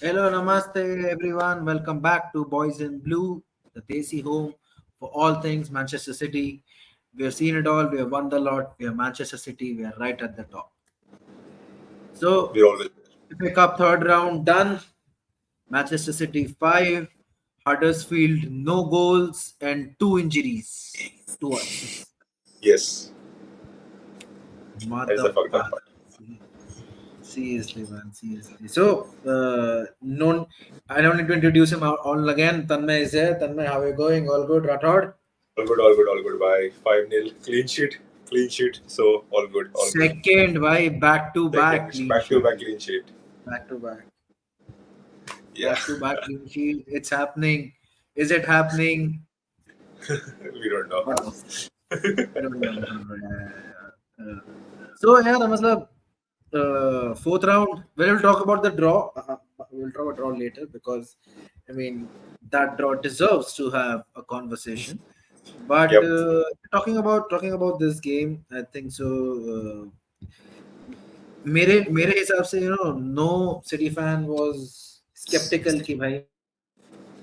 Hello, namaste, everyone. Welcome back to Boys in Blue, the DESI home for all things Manchester City. We have seen it all. We have won the lot. We are Manchester City. We are right at the top. So, We're always there. pick up third round done. Manchester City 5, Huddersfield no goals and 2 injuries to us. Yes, that's the fucked up Motherfucker. part. Seriously, man. Seriously. So, I don't need to introduce him all again. Tanmay is here. Tanmay, how are you going? All good, Rathod? All good, all good, all good. By 5-0. Clean sheet. So, all good, all good. Second, why back to back Second, clean back to sheet? back clean sheet. Back to back. Yeah, Back to back clean sheet. It's happening. Is it happening? we don't know. God knows. I don't know. So, yeah, matlab, fourth round. We'll talk about the draw. We'll talk about draw later because, I mean, that draw deserves to have a conversation. But Yep. talking about this game, I think so. मेरे हिसाब से no City fan was skeptical कि भाई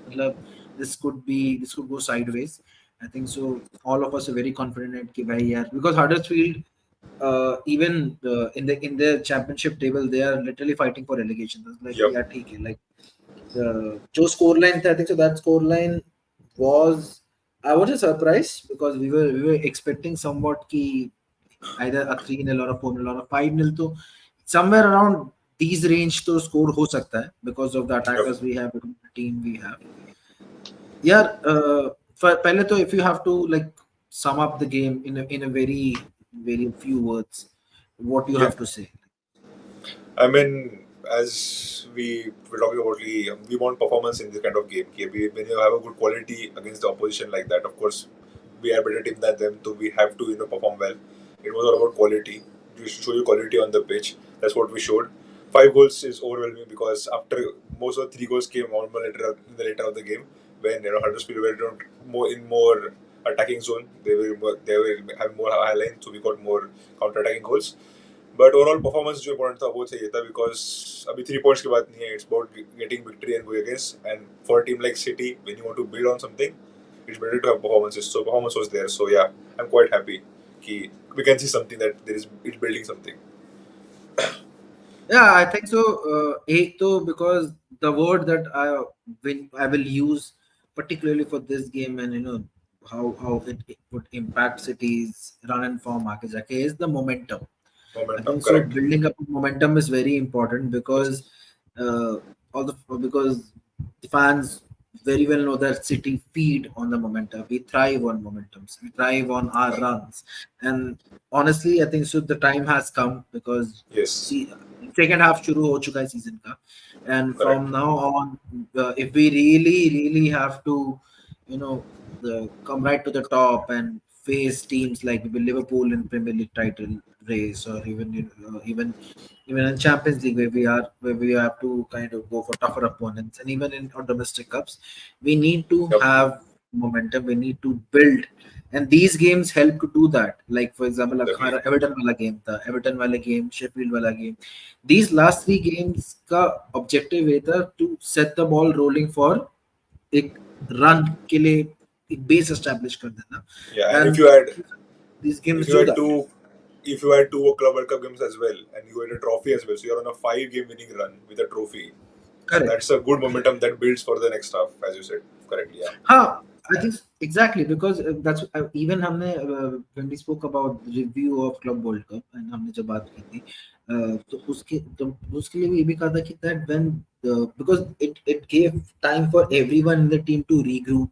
मतलब this could go sideways. I think so. All of us are very confident कि भाई यार because Huddersfield even in the championship table they are literally fighting for relegation. It's like Yep. yeah ठीक है like जो scoreline था I think so that scoreline was I wasn't surprised because we were expecting somewhat ki either a 3-0 or a 4-0 or a 5-0 तो somewhere around these range तो score हो सकता है because of the Yep. attackers we have, the team we have. Yeah, पहले तो if you have to like sum up the game in a very few words, what you Yep. have to say? I mean, as we were talking about, we want performance in this kind of game. When you have a good quality against the opposition like that, of course, we are better team than them, so we have to perform well. It was all about quality. You should show your quality on the pitch. That's what we showed. 5 goals is overwhelming because after most of the 3 goals came on in the later of the game when Huddersfield were more attacking zone. They were having more high line, so we got more counter attacking goals. But overall performance जो important था वो चाहिए था because अभी 3 points की बात नहीं है it's about getting victory and going against and for team like City when you want to build on something it's better to have performances so performance was there so yeah I am quite happy कि we can see something that there is it's building something Yeah, I think so. Eight though, because the word that I will use particularly for this game and how it would impact City's run and form market is the momentum. I momentum think so. Correct Building up momentum is very important because uh, because the fans very well know that City feed on the momentum. We thrive on momentums. We thrive on our runs. And honestly, I think so. The time has come because yes see, second half शुरू हो चुका है season का, and from correct now on, if we really have to, you know, come right to the top and face teams like Liverpool in Premier League title race or even in Champions League where we have to kind of go for tougher opponents and even in our domestic cups, we need to yep have momentum. We need to build, and these games help to do that. Like for example, definitely Everton वाला game था, Everton वाला game, Sheffield वाला game. These last three games का objective है था to set the ball rolling for एक run के लिए एक base establish कर देना, yeah and and these if games you do had that. two Club World Cup games as well and you had a trophy as well so you're on a 5 game winning run with a trophy. Correct. That's a good momentum that builds for the next half, as you said. Correctly, yeah. हाँ, I think exactly because that's even हमने when we spoke about the review of Club World Cup and हमने जब बात की थी तो उसके लिए भी ये भी कहा था कि that when because it gave time for everyone in the team to regroup,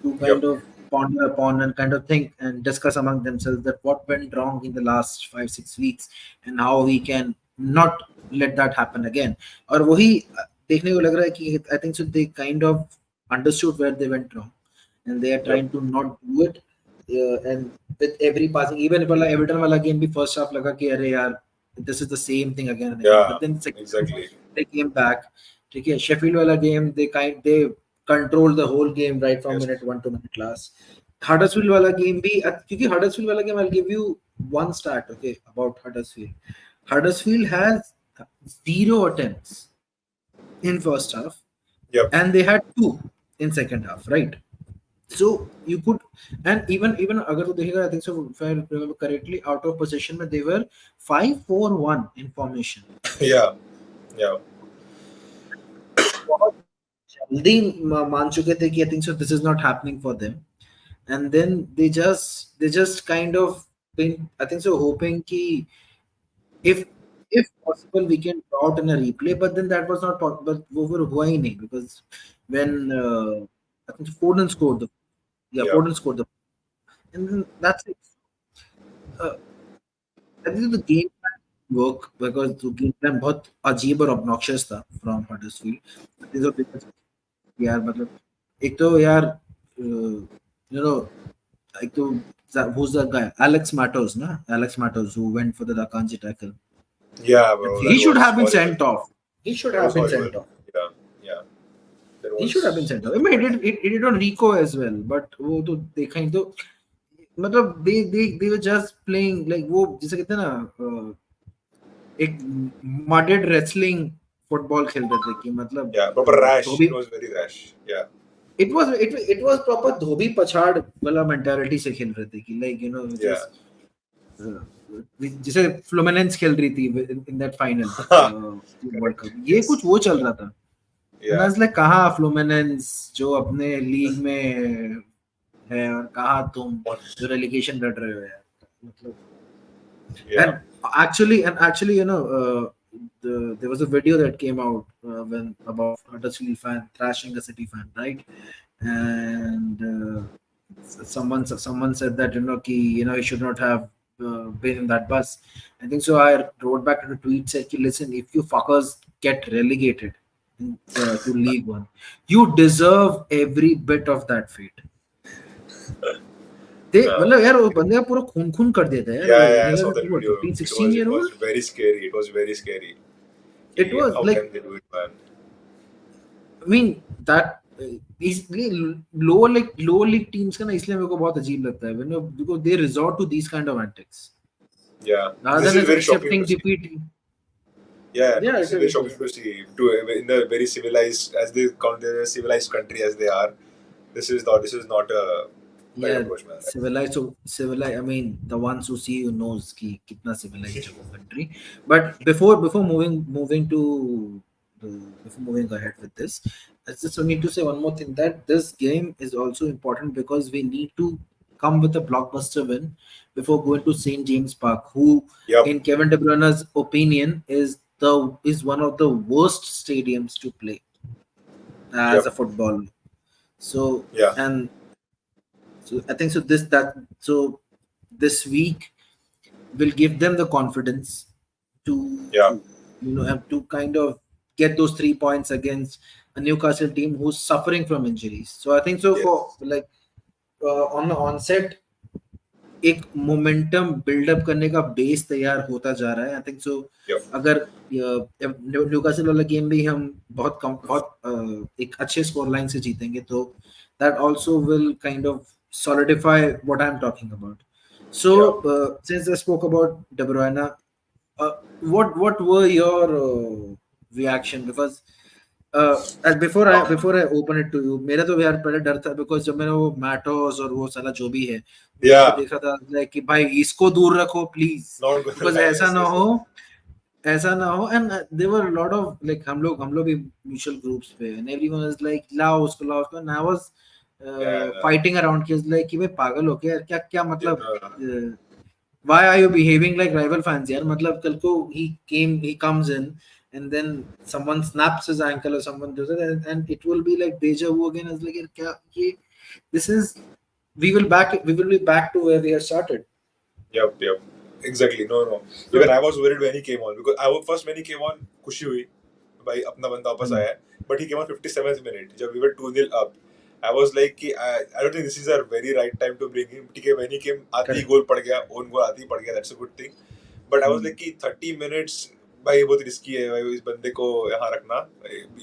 to kind Yep. of ponder upon and kind of think and discuss among themselves that what went wrong in the last 5-6 weeks and how we can not let that happen again. और वही देखने को लग रहा है कि I think so they kind of understood where they went wrong and they are Yep. trying to not do it. And with every passing, even if वाला Everton वाला game भी first half लगा कि अरे यार this is the same thing again and again, Yeah. but then second half, Exactly. they came back. ठीक है, Sheffield वाला game they controlled the whole game right from Yes. minute 1 to minute last. Huddersfield वाला game भी क्योंकि Huddersfield वाला game I'll give you one stat okay about Huddersfield. Huddersfield has 0 attempts in first half, Yep. and they had two in second half, right? So you could, and even अगर तो देखेगा, I think so if I remember correctly, out of possession में they were 5-4-1 in formation. Yeah. Yeah. बहुत जल्दी मान चुके थे कि I think so this is not happening for them, and then they just kind of been, I think so, hoping कि if if possible we can draw out in a replay, but then that was not possible. But वो फिर हुआ ही नहीं, because when I think Foden scored the, yeah, Yeah. Foden scored the, and then that's it. Uh, I think the game plan work, because the game plan बहुत अजीब और obnoxious था from Huddersfield. I think so because यार मतलब एक तो यार you know, एक तो who's that guy, Alex Matos ना, Alex Matos, who went for the Akanji tackle. Yeah, bro. He That should was have been horrible. sent off. He should That have was been horrible. sent off. Yeah. Yeah. That He should have been was sent off. I mean, disappointing. it did on Rico as well, but वो तो देखा ही तो, मतलब they were just playing like वो जैसे कहते हैं ना, एक mudded wrestling फुटबॉल खेल रहे थे कि मतलब Yeah. Proper rash. Dhobi, It was very rash. Yeah. it was proper धोबी पछाड़ वाला मेंटालिटी से खेल रहे थे कि like Yeah. just जैसे फ्लुमिनेंस खेल रही थी in that final world Correct. Cup, ये Yes. कुछ वो चल रहा था. Yeah. लाइक कहाँ फ्लुमिनेंस जो अपने लीग में है, और कहाँ तुम जो रेलिगेशन लड़ रहे हो यार, मतलब. Yeah. And actually there was a video that came out when about Huddersfield fan thrashing a City fan, right? And someone said that he should not have been in that bus. I think so. I wrote back to the tweet, said, listen, if you fuckers get relegated to League One, you deserve every bit of that fate. they No. मतलब यार वो बंदे का पूरा खून खून कर देता है यार, वो Yeah, yeah, I nigga saw का that पूरा video. 15-16 year It was old. very scary. It was very scary. It was How like, can they do it, man? I mean that इसलिए lower league teams का ना, इसलिए मेरे को बहुत अजीब लगता है because they resort to these kind of antics Yeah, rather this than is just very shocking to accepting see. defeat. Yeah, no, Yeah, this it is very is. shocking to see. In the very civilized, as they count their civilized country as they are, this is not a right Yeah, approach, man. civilized. So civilized. I mean, the ones who see you knows कि कितना civilized है वो country. But before moving to before moving ahead with this, I just need to say one more thing, that this game is also important because we need to come with a blockbuster win before going to St James Park, who, Yep, in Kevin De Bruyne's opinion, is one of the worst stadiums to play as yep, a football. So yeah, and so I think so. This week will give them the confidence to yeah, have to kind of get those 3 points against a Newcastle team who's suffering from injuries. So I think so for yes, like on the onset, एक momentum buildup करने का base तैयार होता जा रहा है. आई think सो yep, अगर Newcastle वाला गेम भी हम बहुत एक अच्छे स्कोर लाइन से जीतेंगे, तो that also will kind of solidify what I'm talking about. So yeah, since I spoke about De Bruyne, what were your reaction? Because and before I open it to you, मेरा तो यार पहले डर था, because जब मैंने वो मैटोस और वो साला जो भी है उसको yeah. देखा था, like कि भाई इसको दूर रखो please, Not going to because lie. Yes, yes, yes. ऐसा ना हो. And there were lot of like हम लोग भी म्यूचुअल ग्रुप्स पे, एंड एवरीवन इज लाइक लाओ उसको, and I was Yeah, fighting around कि लाइक कि भाई पागल हो क्या यार, क्या क्या yeah, मतलब, why are you behaving like rival fans यार, मतलब कल को he comes in and then someone snaps his ankle or someone does it, and it will be like deja vu again. It's like यार क्या ये, this is, we will be back to where we had started. yep, yep. Exactly. No, no. Even I was worried when he came on, because I was first when he came on, खुशी हुई भाई अपना बंदा वापस आया है. But he came on 57th minute जब we were 2-0 up. I was like कि I don't think this is a very right time to bring him. ठीक है, when he came आते ही गोल पड़ गया, own goal आते ही पड़ गया, that's a good thing. But I was like कि 30 minutes भाई ये बहुत रिस्की है भाई, इस बंदे को यहाँ रखना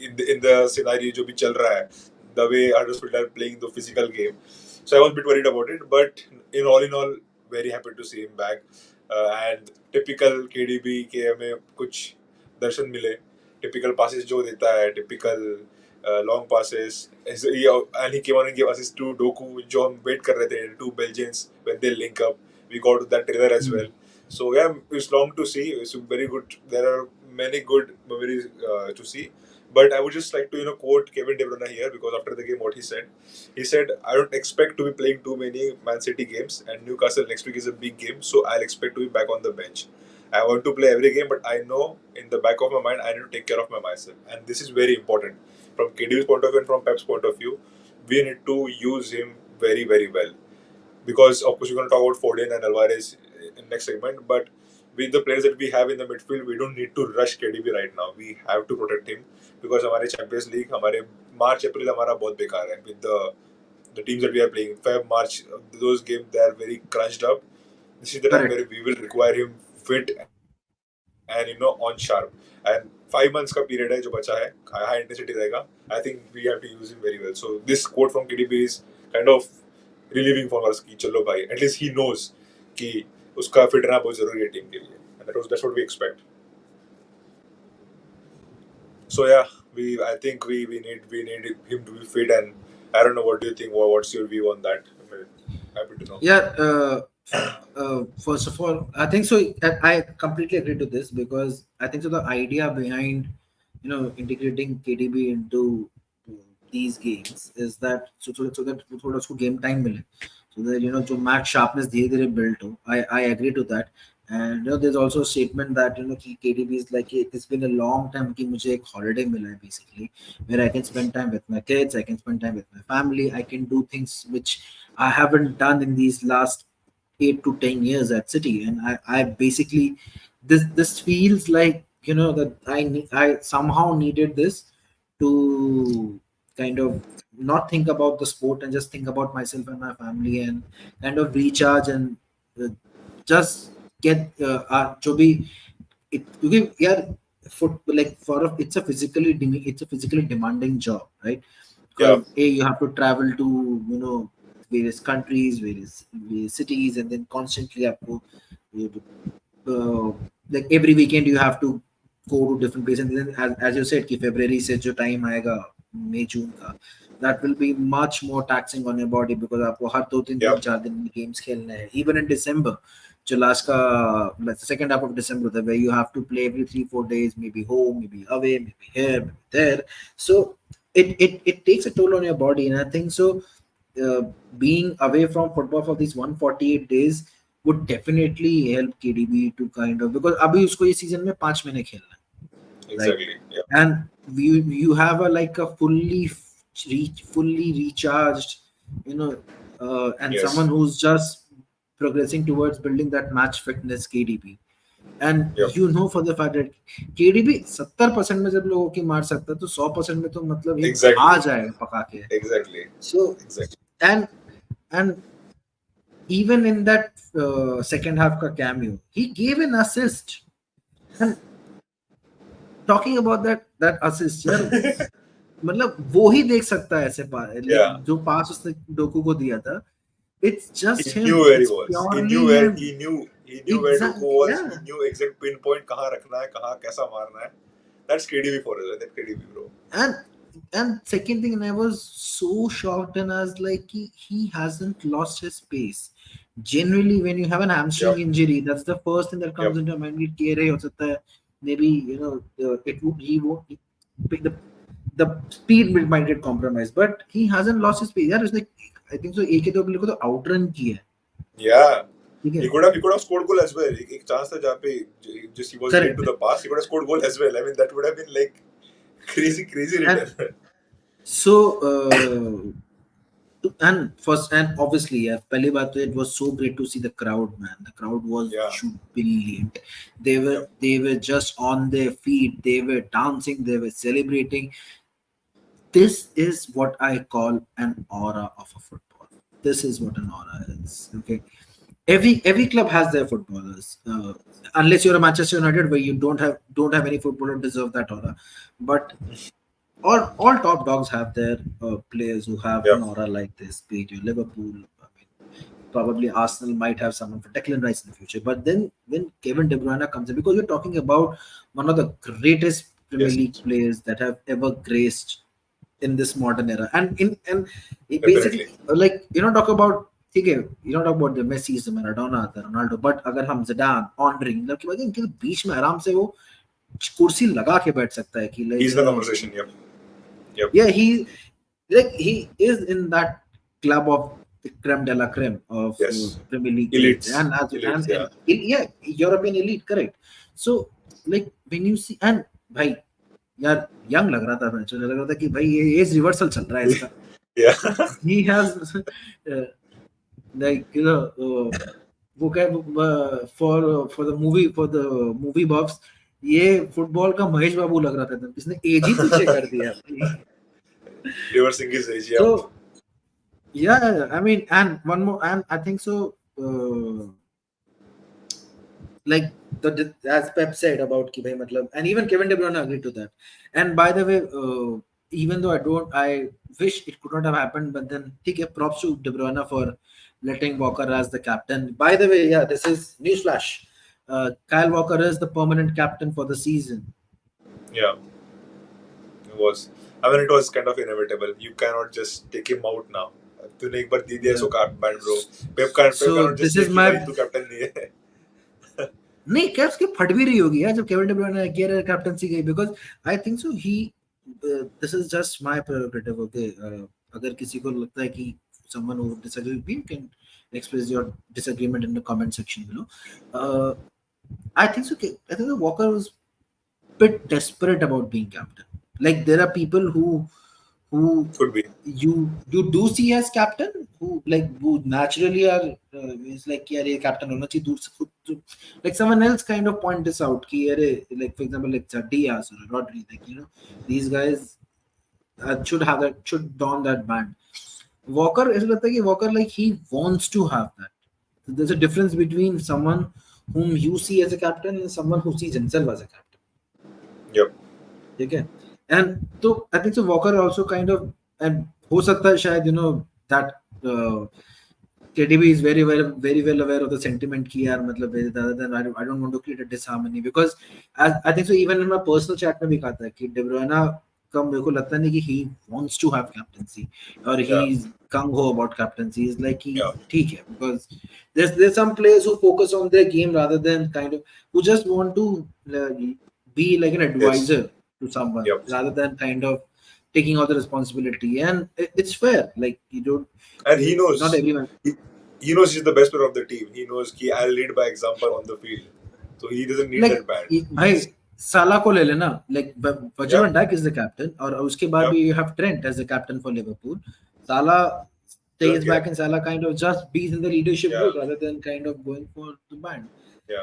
in the scenario जो भी चल रहा है, the way Huddersfield are playing the physical game. So I was a bit worried about it, but in all, very happy to see him back. And typical KDB के हमें कुछ दर्शन मिले. typical passes जो देता है, typical long passes. And he came on and gave assist to Doku, जो हम wait कर रहे थे, two Belgians when they link up. We got that trailer as well. So yeah, it's long to see. It's very good. There are many good memories to see. But I would just like to quote Kevin De Bruyne here, because after the game, what he said, I don't expect to be playing too many Man City games, and Newcastle next week is a big game, so I'll expect to be back on the bench. I want to play every game, but I know in the back of my mind I need to take care of myself, and this is very important from KDB's point of view and from Pep's point of view. We need to use him very, very well, because of course we're going to talk about Foden and Alvarez in next segment, but with the players that we have in the midfield, we don't need to rush KDB right now. We have to protect him, because हमारे Champions League, हमारे March April हमारा बहुत बेकार है with the teams that we are playing. Feb March, those games they are very crunched up. This is the time Correct. where we will require him fit and on sharp. And 5 months का period है जो बचा है, high intensity रहेगा. I think we have to use him very well. So this quote from KDB is kind of relieving for us कि चलो भाई, at least he knows कि उसका fit रहना बहुत जरूरी है team के लिए. And that's what we expect. So yeah, I think we need him to be fit, and I don't know, what do you think? What's your view on that? I'm happy to know. Yeah. First of all, I think so. I completely agree to this, because I think so. The idea behind, integrating KDB into these games is that so that थोड़ा उसको game time मिले, so that जो match sharpness धीरे धीरे built हो. I agree to that. And there's also a statement that कि KDB is like, it's been a long time कि मुझे एक holiday मिला है basically, where I can spend time with my kids, I can spend time with my family, I can do things which I haven't done in these last 8 to 10 years at City. And I basically, this feels like that I somehow needed this to kind of not think about the sport and just think about myself and my family, and kind of recharge and uh, just get जो भी क्योंकि यार it's a physically demanding job, right? Yeah, Because you have to travel to various countries, various cities, and then constantly you have to like every weekend you have to go to different places. And then as you said कि February से जो time आएगा May June का, that will be much more taxing on your body, because आपको हर 2 3 3 4 दिन में games खेलने हैं. Even in December, जो last का like the second half of December, where you have to play every 3 4 days, maybe home, maybe away, maybe here, maybe there. So it takes a toll on your body. And I think so uh, being away from football for these 148 days would definitely help KDB to kind of, because अभी उसको ये season में 5 महीने खेलना है, right? exactly. Yeah. And you have a fully recharged, and someone Yes. who's just progressing towards building that match fitness, KDB. And Yep. for the fact that KDB 70% में जब लोगों की मार सकता है, तो 100% में तो मतलब ये खा Exactly. जाएगा पका के. Exactly. So Exactly. and even in that second half का cameo, he gave an assist. And talking about that assist, यार मतलब वो ही देख सकता है ऐसे Yeah. जो पास उसने डोकू को दिया था. It's just He him. knew where he It's was. He purely knew where him. where Doku Exactly. was. Yeah. He knew exact pinpoint कहाँ रखना है, कहाँ कैसा मारना है. That's KDB for us. That's KDB, bro. And second thing, and I was so shocked, and I was like, he hasn't lost his pace. Generally, when you have an hamstring Yep. injury, that's the first thing that comes Yep. into your mind. कि कह रहे हो सकता है, maybe he won't the speed might get compromised, but he hasn't lost his pace. Yeah, it's like I think so. एक ही तो player को तो outrun किया है, Yeah. ठीक है? He could have scored goal as well. एक chance था जहाँ पे just he was late to Correct. the pass. He could have scored goal as well. I mean, that would have been like crazy And return. so and first, and obviously, yeah, पहली बात तो it was so great to see the crowd, man. The crowd was Yeah. jubilant. They were Yep. they were just on their feet. They were dancing. They were celebrating. This is what I call an aura of a football. This is what an aura is. Okay, every club has their footballers, unless you're a Manchester United, where you don't have any footballer deserve that aura. But all top dogs have their players who have an Yep. aura like this. Be it your Liverpool, I mean, probably Arsenal might have someone for Declan Rice in the future. But then when Kevin De Bruyne comes in, because you're talking about one of the greatest Premier Yes, League players that have ever graced in this modern era. And it definitely. basically like talk about ठीक है talk about the Messi, the Maradona, the Ronaldo, but अगर हम Zidane, Henry मतलब कि भाई इनके बीच में आराम से वो कुर्सी लगा के बैठ सकता है कि like He's the conversation. Yep. Yep. yeah, he is in that club of the creme de la creme of Yes. Premier League greats, Elites. and as Elites. Yeah. yeah, European elite, correct. So like when you see, and भाई यार young लग रहा था, मुझे लग रहा था कि भाई ये एज रिवर्सल चल रहा है इसका. Yeah. He has like वो क्या for the movie buffs, ये फुटबॉल का महेश बाबू लग रहा था, इसने एज ही पीछे कर दिया भाई. Reversing his age. Yep. So yeah, I mean, and one more, and I think so. Like as Pep said about कि भाई मतलब, and even Kevin De Bruyne agreed to that. And by the way, even though I wish it could not have happened, but then ठीक है, props to De Bruyne for letting Walker as the captain. By the way, yeah, this is newsflash. Kyle Walker is the permanent captain for the season. Yeah. It was. I mean, it was kind of inevitable. You cannot just take him out now. तूने एक बार दे दिया सो bad bro. Pep cannot just this say is कि my भाई तू captain नहीं है. नहीं caps की फट भी रही होगी यार जब केविन डे ब्रुयने ने किया कैप्टनसी गई, because I think so he this is just my prerogative. Okay, अगर किसी को लगता है कि someone who disagree with me, you can express your disagreement in the comment section below. I think so. I think Walker was a bit desperate about being captain. Like there are people who Could be. you do see as captain who naturally are is like यार ये captain होना चाहिए दूर से खुद, like someone else kind of point this out कि अरे like for example like Diaz or Rodri, like these guys should don that band. Walker ऐसा लगता है कि Walker like he wants to have that. So there's a difference between someone whom you see as a captain and someone who sees himself as a captain. Yep. ठीक है. And so I think so Walker also kind of, and हो सकता है शायद that KDB is very well aware of the sentiment कि यार मतलब rather than I don't want to create a disharmony, because as I think so even in my personal chat में भी कहा था कि De Bruyne का मेरे को लगता नहीं कि he wants to have captaincy or he's gung ho about captaincy. Is like कि ठीक है, because there's some players who focus on their game rather than kind of who just want to be like an advisor to someone rather than kind of taking all the responsibility, and it's fair. Like you don't, and he knows not everyone. He knows he's the best player of the team. He knows कि I'll lead by example on the field, so he doesn't need that band. भाई साला को ले लेना, like Virgil van Dijk is the captain, और उसके बाद भी you have Trent as the captain for Liverpool. Salah stays back and Salah kind of just be in the leadership role rather than kind of going for the band.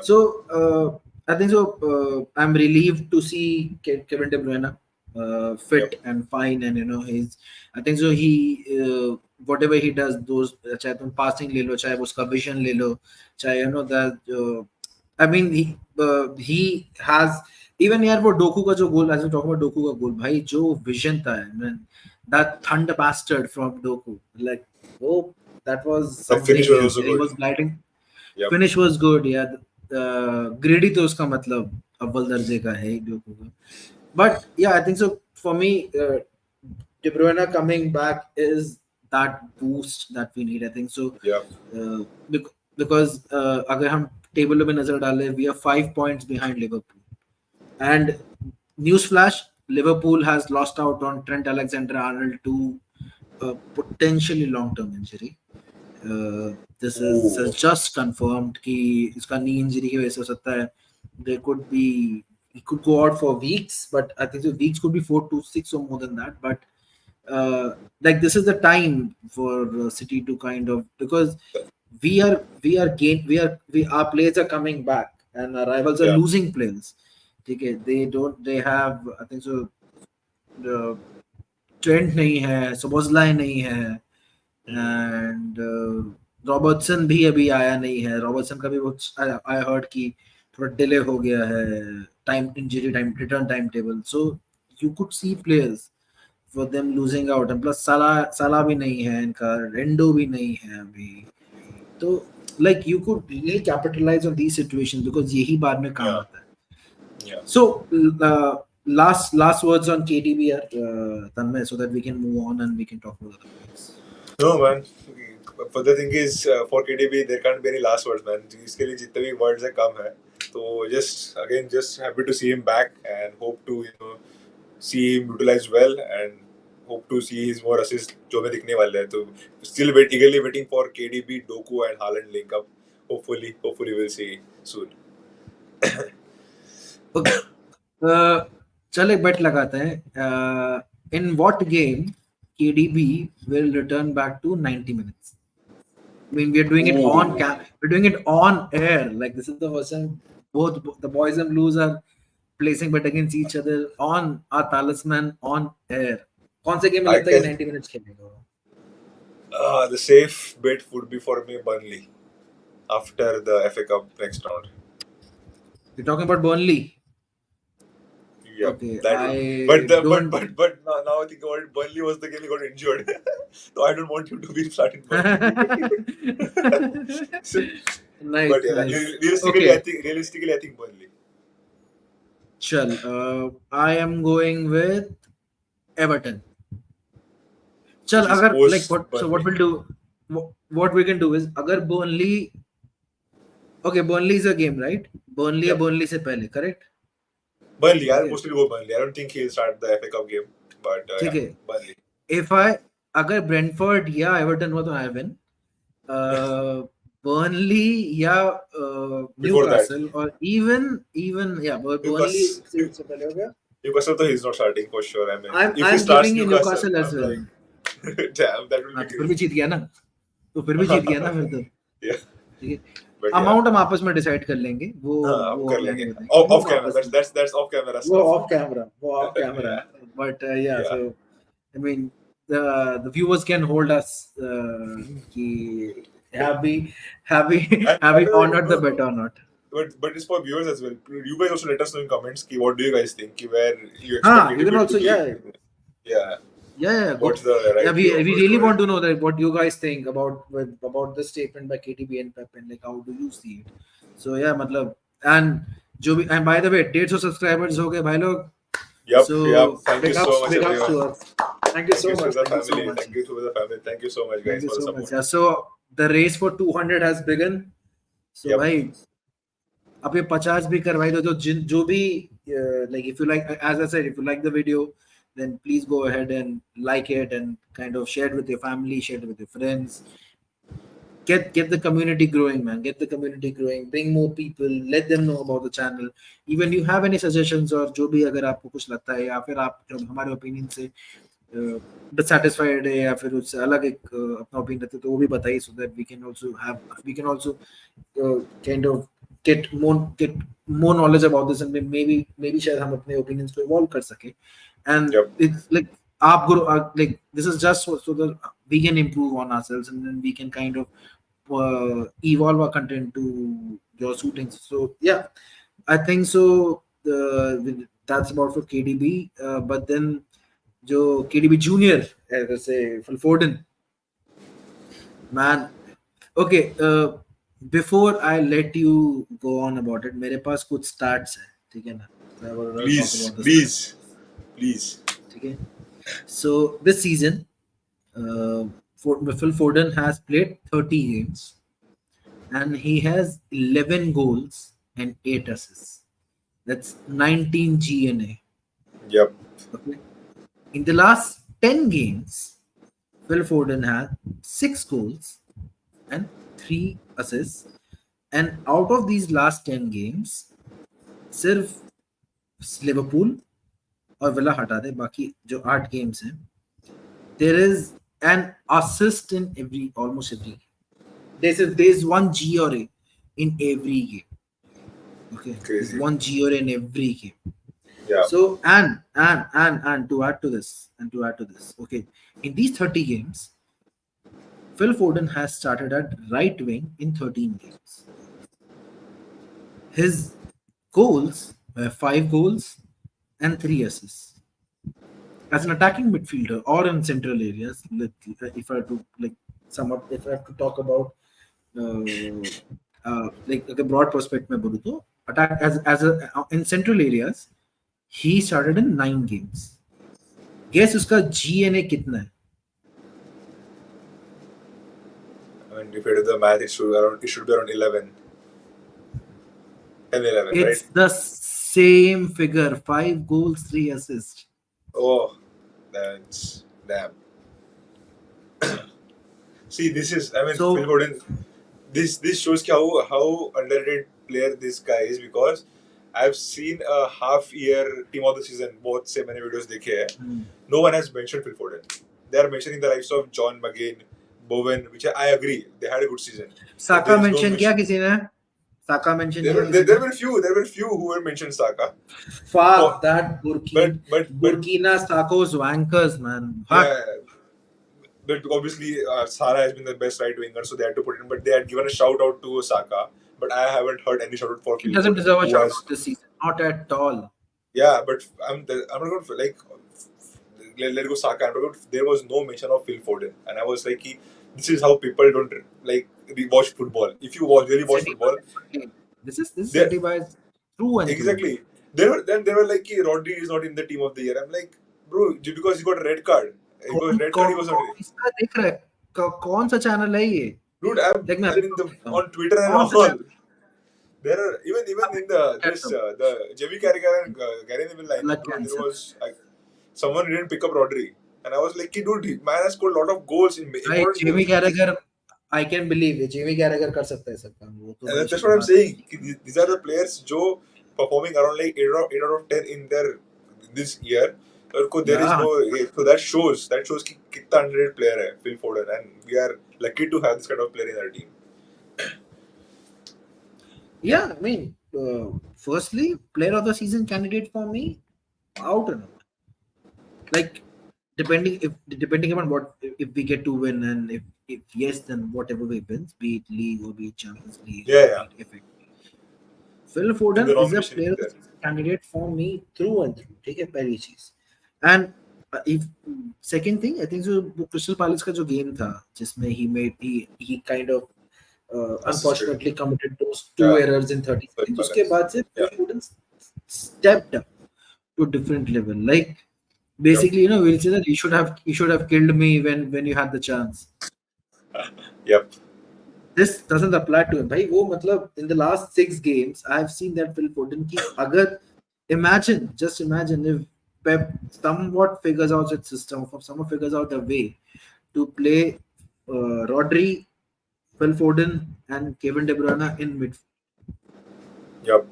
So I think so. I'm relieved to see Kevin De Bruyne fit and fine, and he's. I think so. He whatever he does, those चाहे तुम passing ले लो, चाहे उसका vision ले लो, चाहे that. I mean he has even यार वो Doku का जो goal, as we talk about Doku का goal, भाई जो vision था, man, that thunder bastard from Doku, like that was something. The finish was also good. good. He was gliding. Finish was good, yeah. Greedy तो उसका मतलब अव्वल दर्जे का है Doku का. But yeah, I think so. For me, De Bruyne coming back is that boost that we need. I think so. Because अगर हम टेबल में नजर डालें, we are 5 points behind Liverpool. And newsflash, Liverpool has lost out on Trent Alexander-Arnold to a potentially long-term injury. This is just confirmed कि इसका knee injury की वजह से हो सकता है. There could be, he could go out for weeks, but I think the weeks could be 4 to 6 or more than that. But like this is the time for City to kind of, because our players are coming back and our rivals are losing players. Okay, they have, I think so, Trent नहीं है, Szoboszlai नहीं है, and Robertson भी अभी आया नहीं है. Robertson का भी I heard कि थोड़ा delay हो गया है, return timetable. So you could see players for them losing out, and plus Salah भी नहीं है इनका, Rendo भी नहीं है अभी. तो like you could really capitalize on these situations because यही बाद में काम आता है. So last words on KDB, Tanmay, so that we can move on and we can talk about other points. No, man. But the thing is, for KDB, there can't be any last words, man. इसके लिए जितने भी words है कम है. So just happy to see him back and hope to see him utilized well and hope to see his more assists जो हमें दिखने वाले हैं. तो still eagerly waiting for KDB, Doku and Haaland link up. Hopefully we'll see soon. Okay. चल एक bet लगाते हैं. In what game KDB will return back to 90 minutes? I mean, we're doing it on we're doing it on air. Like, this is the first time both the boys and blues are placing bet against each other on our talisman on air. कौन से game में लगता है 90 minutes खेलेगा? The safe bet would be for me Burnley after the FA Cup next round. You're talking about Burnley? Yeah. Okay, but now I think about it, Burnley was the game he got injured. So I don't want him to be starting Burnley. Nice. But yeah, nice. realistically, Okay. I think Burnley. Chal, I am going with Everton. Chal, agar, like, what we'll do, what we can do is, agar Burnley, okay, Burnley is a game, right? Burnley Yep. Burnley se pehle, correct? Burnley, I'll mostly go Burnley. I don't think he'll start the FA Cup game, but yeah, Burnley. If agar Brentford ya Everton ho to I win. Burnley ya Newcastle or even yeah, Burnley se pehle ho gaya. Newcastle, though, he's not starting for sure. I mean, I'm if he starts giving you Newcastle as well. Like, damn, that will be फिर भी जीत गया ना, तो फिर भी जीत गया ना फिर तो. Yeah. ठीक है. अमाउंट हम आपस में डिसाइड कर लेंगे. वो कर लेंगे. Off camera. That's off camera stuff. वो off camera. But yeah, so I mean, the viewers can hold us. Have we honored the bet or not? But it's for viewers as well. You guys also let us know in comments what do you guys think, where you expect you can also yeah. What's the right? Yeah, we really want to know that what you guys think about this statement by KDB and Pep, and like how do you see it? So yeah, matlab, and by the way, 150 subscribers हो गए भाई लोग. Yep. Thank you so much, everyone. Thank you so much. Thank you to the family. Thank you so much, guys, for the support. Yeah, so the race for 200 has begun. So भाई, अब ये 50 भी करवाई दो, जो भी like, if you like, as I said, if you like the video, then please go ahead and like it and kind of share it with your family, share it with your friends. Get the community growing, man. Get the community growing. Bring more people. Let them know about the channel. Even you have any suggestions or जो भी अगर आपको कुछ लगता है या फिर आप जब हमारे opinion से dissatisfied है या फिर उससे अलग एक अपना opinion रखते तो वो भी बताइए, so that we can also kind of get more knowledge about this, and maybe शायद हम अपने opinions को evolve कर सके. And it's like like this is just so that we can improve on ourselves, and then we can kind of evolve our content to your suitings. So yeah, I think so. That's about for KDB. But then जो KDB Junior, say Foden, man. Okay, before I let you go on about it, मेरे पास कुछ stats है, ठीक है ना? Please. Okay. So this season, Phil Foden has played 30 games, and he has 11 goals and 8 assists. That's 19 GNA. Yep. Okay. In the last 10 games, Phil Foden had 6 goals and 3 assists. And out of these last 10 games, सिर्फ Liverpool और villa हटा दे, बाकी जो 8 games हैं, there is an assist in almost every game. There's one G or A in every game. Okay, there's one G or A in every game. Yeah. So and to add to this, okay, in these 30 games, Phil Foden has started at right wing in 13 games. His goals were 5 goals and 3 assists. As an attacking midfielder or in central areas, if I have to sum up, if I have to talk about like a broad prospect, mein bolu to attack as in central areas, He started in 9 games. Guess उसका GNA कितना है? I mean, if you do the math, it should be around 11. 10, 11, It's right? the same figure. 5 goals, 3 assists. Oh, that's damn. See, this is, I mean, Phil So Foden. This shows how underrated player this guy is, because I've seen a half year team of the season, both say many videos dekhe hai. No one has mentioned Phil Foden. They are mentioning the likes of John McGinn, Bowen, which I agree, they had a good season. But Saka there is no mention किया mention. किसी ने? Saka mention There किया were किसी there ने? were few who were mentioned Saka. Fuck For, that but Burkina Faso's wankers, man. Fuck. yeah, but obviously Sara has been the best right winger, so they had to put in. But they had given a shout out to Saka, but I haven't heard any shout out for He Phil doesn't Foden, deserve a who shout has. out this season. Not at all. Yeah, but I'm not going to like let go Saka. I'm not going to, there was no mention of Phil Foden, and I was like, this is how people don't like watch football. If you really watch football, This is they Setiba's through and through. exactly. They were like, Rodri is not in the team of the year. I'm like, bro, because he got a red card. Because red card he was not. इसका देख रहा है कौन सा channel है ये? Dude, देख मैं I mean on Twitter and कौन सा all. channel? There are even in the Jamie Carragher and Gary Neville lineup, bro, there was someone didn't pick up Rodri, and I was like, dude, man has scored a lot of goals in important Jamie games. Carragher, I can believe it. Jamie Carragher कर सकता है सब काम. वो तो And that's what I'm saying. These are the players जो performing around like 8 out of 10 in their this year. So there is no, so that shows कि कितना underrated player है Phil Foden, and we are lucky to have this kind of player in our team. Yeah, I mean, firstly, player of the season candidate for me, out or not. Like, depending upon what if we get to win, and if yes, then whatever we wins, be it league or be it Champions League, Yeah. be it FA. Phil Foden The is a nomination player is of the there. season candidate for me through and through. ठीक है पहली चीज. And if second thing, I think जो Crystal Palace का जो game था, जिसमें he kind of unfortunately committed those 2 errors in 30 seconds. उसके बाद से Phil Foden stepped up to a different level. Like basically, you know, we'll say that you should have killed me when you had the chance. Yep. This doesn't apply to him. भाई वो मतलब in the last 6 games, I've seen that Phil Foden की अगर just imagine if Pep somewhat figures out its system, or someone figures out a way to play Rodri, Phil Foden, and Kevin De Bruyne in midfield. Yep.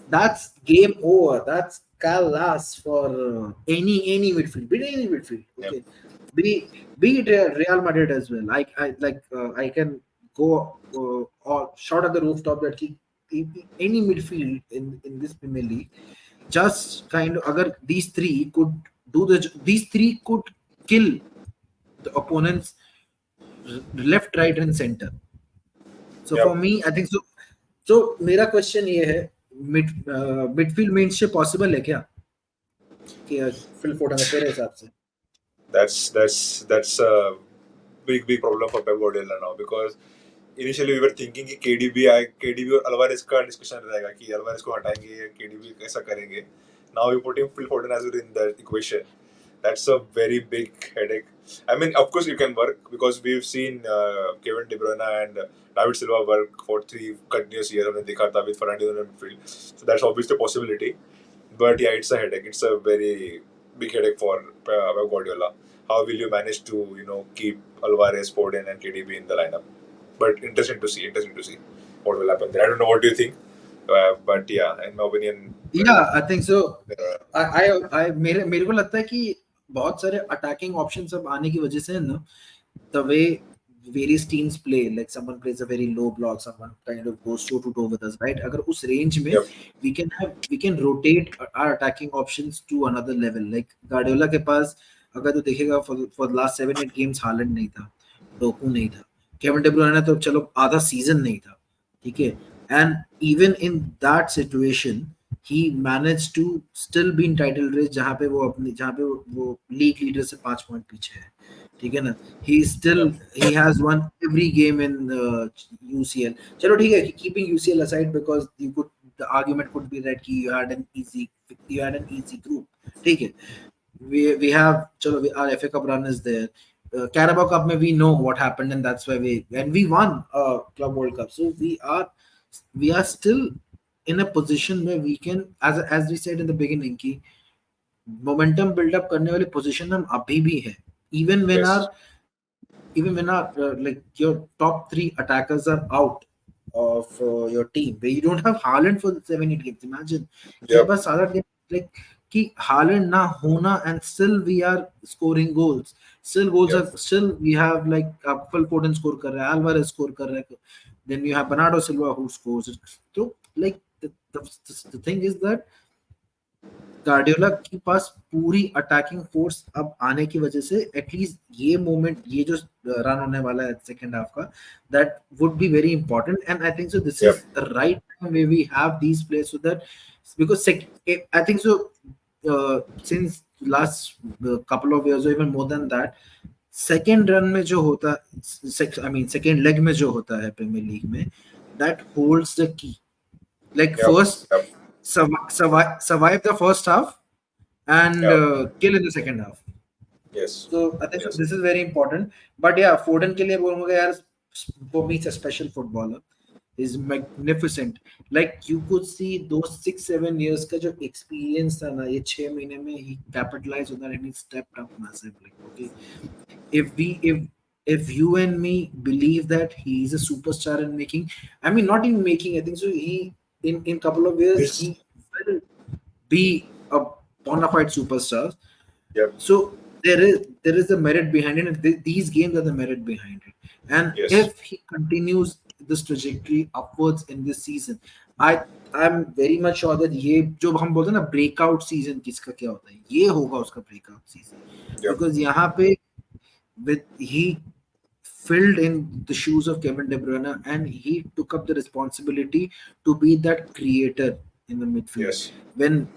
That's game over. That's Kalas for any midfield. Be any midfield. Okay. Yep. Be it Real Madrid as well. I can go or shot at the rooftop that any midfield in this Premier League, just kind of agar these three could these three could kill the opponents left, right, and center. So for me, I think so. So मेरा question ये है, midfield mentorship possible है क्या कि Phil Foden तेरे हिसाब से? That's a big problem for Pep Guardiola now, because initially we were thinking कि KDB और Alvarez का discussion रहेगा कि Alvarez को हटाएंगे, KDB कैसा करेंगे. Now we put in Phil Foden as in the equation. That's a very big headache. I mean, of course, it can work, because we've seen Kevin De Bruyne and David Silva work for 3 continuous years. हमने देखा था with Fernandinho in midfield. So that's obviously a possibility. But yeah, it's a headache. It's a very big headache for Guardiola. How will you manage to keep Alvarez, Foden, and KDB in the lineup? But interesting to see what will happen there. I don't know, what do you think? But yeah, in my opinion, yeah, I think so. I मेरे को लगता है कि बहुत सारे attacking options अब आने की वजह से ना, the way various teams play, like someone plays a very low block, someone kind of goes toe to toe with us, right? अगर उस range में we can rotate our attacking options to another level. Like Guardiola के पास अगर तो देखेगा for the last 7-8 games Haaland नहीं था, Docu नहीं था, केविन डे ब्रुयने तो चलो आधा सीजन नहीं था, ठीक है, and even in that situation he managed to still be in title race जहाँ पे वो league leader से 5 पॉइंट पीछे है, ठीक है ना. He has won every game in UCL. चलो ठीक है, keeping UCL aside, because you could the argument could be that you had an easy group. Take it. We have chalo, our FA Cup run is there. Carabao Cup mein we know what happened, and that's why we won Club World Cup. So we are still in a position where we can, as we said in the beginning, ki momentum build up करने वाली position हम अभी भी है. Even when Yes. our even when our like your top three attackers are out of your team, where you don't have Haaland for the 7-8 games. Imagine कि Yep. अब बस सारा game like कि Haaland ना होना, and still we are scoring goals. Yep. Still we have like Phil Foden score कर रहा है, Alvarez score कर रहा है. Then you have Bernardo Silva who scores. So like the thing is that Guardiola के पास पूरी अटैकिंग फोर्स अब आने की वजह से एटलीस्ट ये मोमेंट, ये जो रन होने वाला है सेकंड हाफ का, that would be very important. And I think so this Yep. Is the right time way we have these players, so that because I think so since last couple of years or even more than that, second run में जो होता, I mean second leg में जो होता है premiere league में, that holds the key. Like Yep. first Yep. survive the first half and Yep. kill in the second half. Yes. So I think Yes. this is very important. But yeah, Foden के लिए बोलूँगा यार, for me it's a special footballer. He's magnificent. Like you could see those 6-7 years का जो experience था ना, ये 6 महीने में he capitalized on that and he stepped up massively. Okay, if you and me believe that he is a superstar in making, I mean not in making, I think so he in couple of years This. he will be a bona fide superstar. Yep. So there is the merit behind it, and these games are the merit behind it. And Yes. if he continues this trajectory upwards in this season, I'm very much sure that ये जो हम बोलते हैं ना breakout season किसका क्या होता है, ये होगा उसका breakout season. Yep. Because यहाँ पे he filled in the shoes of Kevin De Bruyne and he took up the responsibility to be that creator in the midfield. Yes. when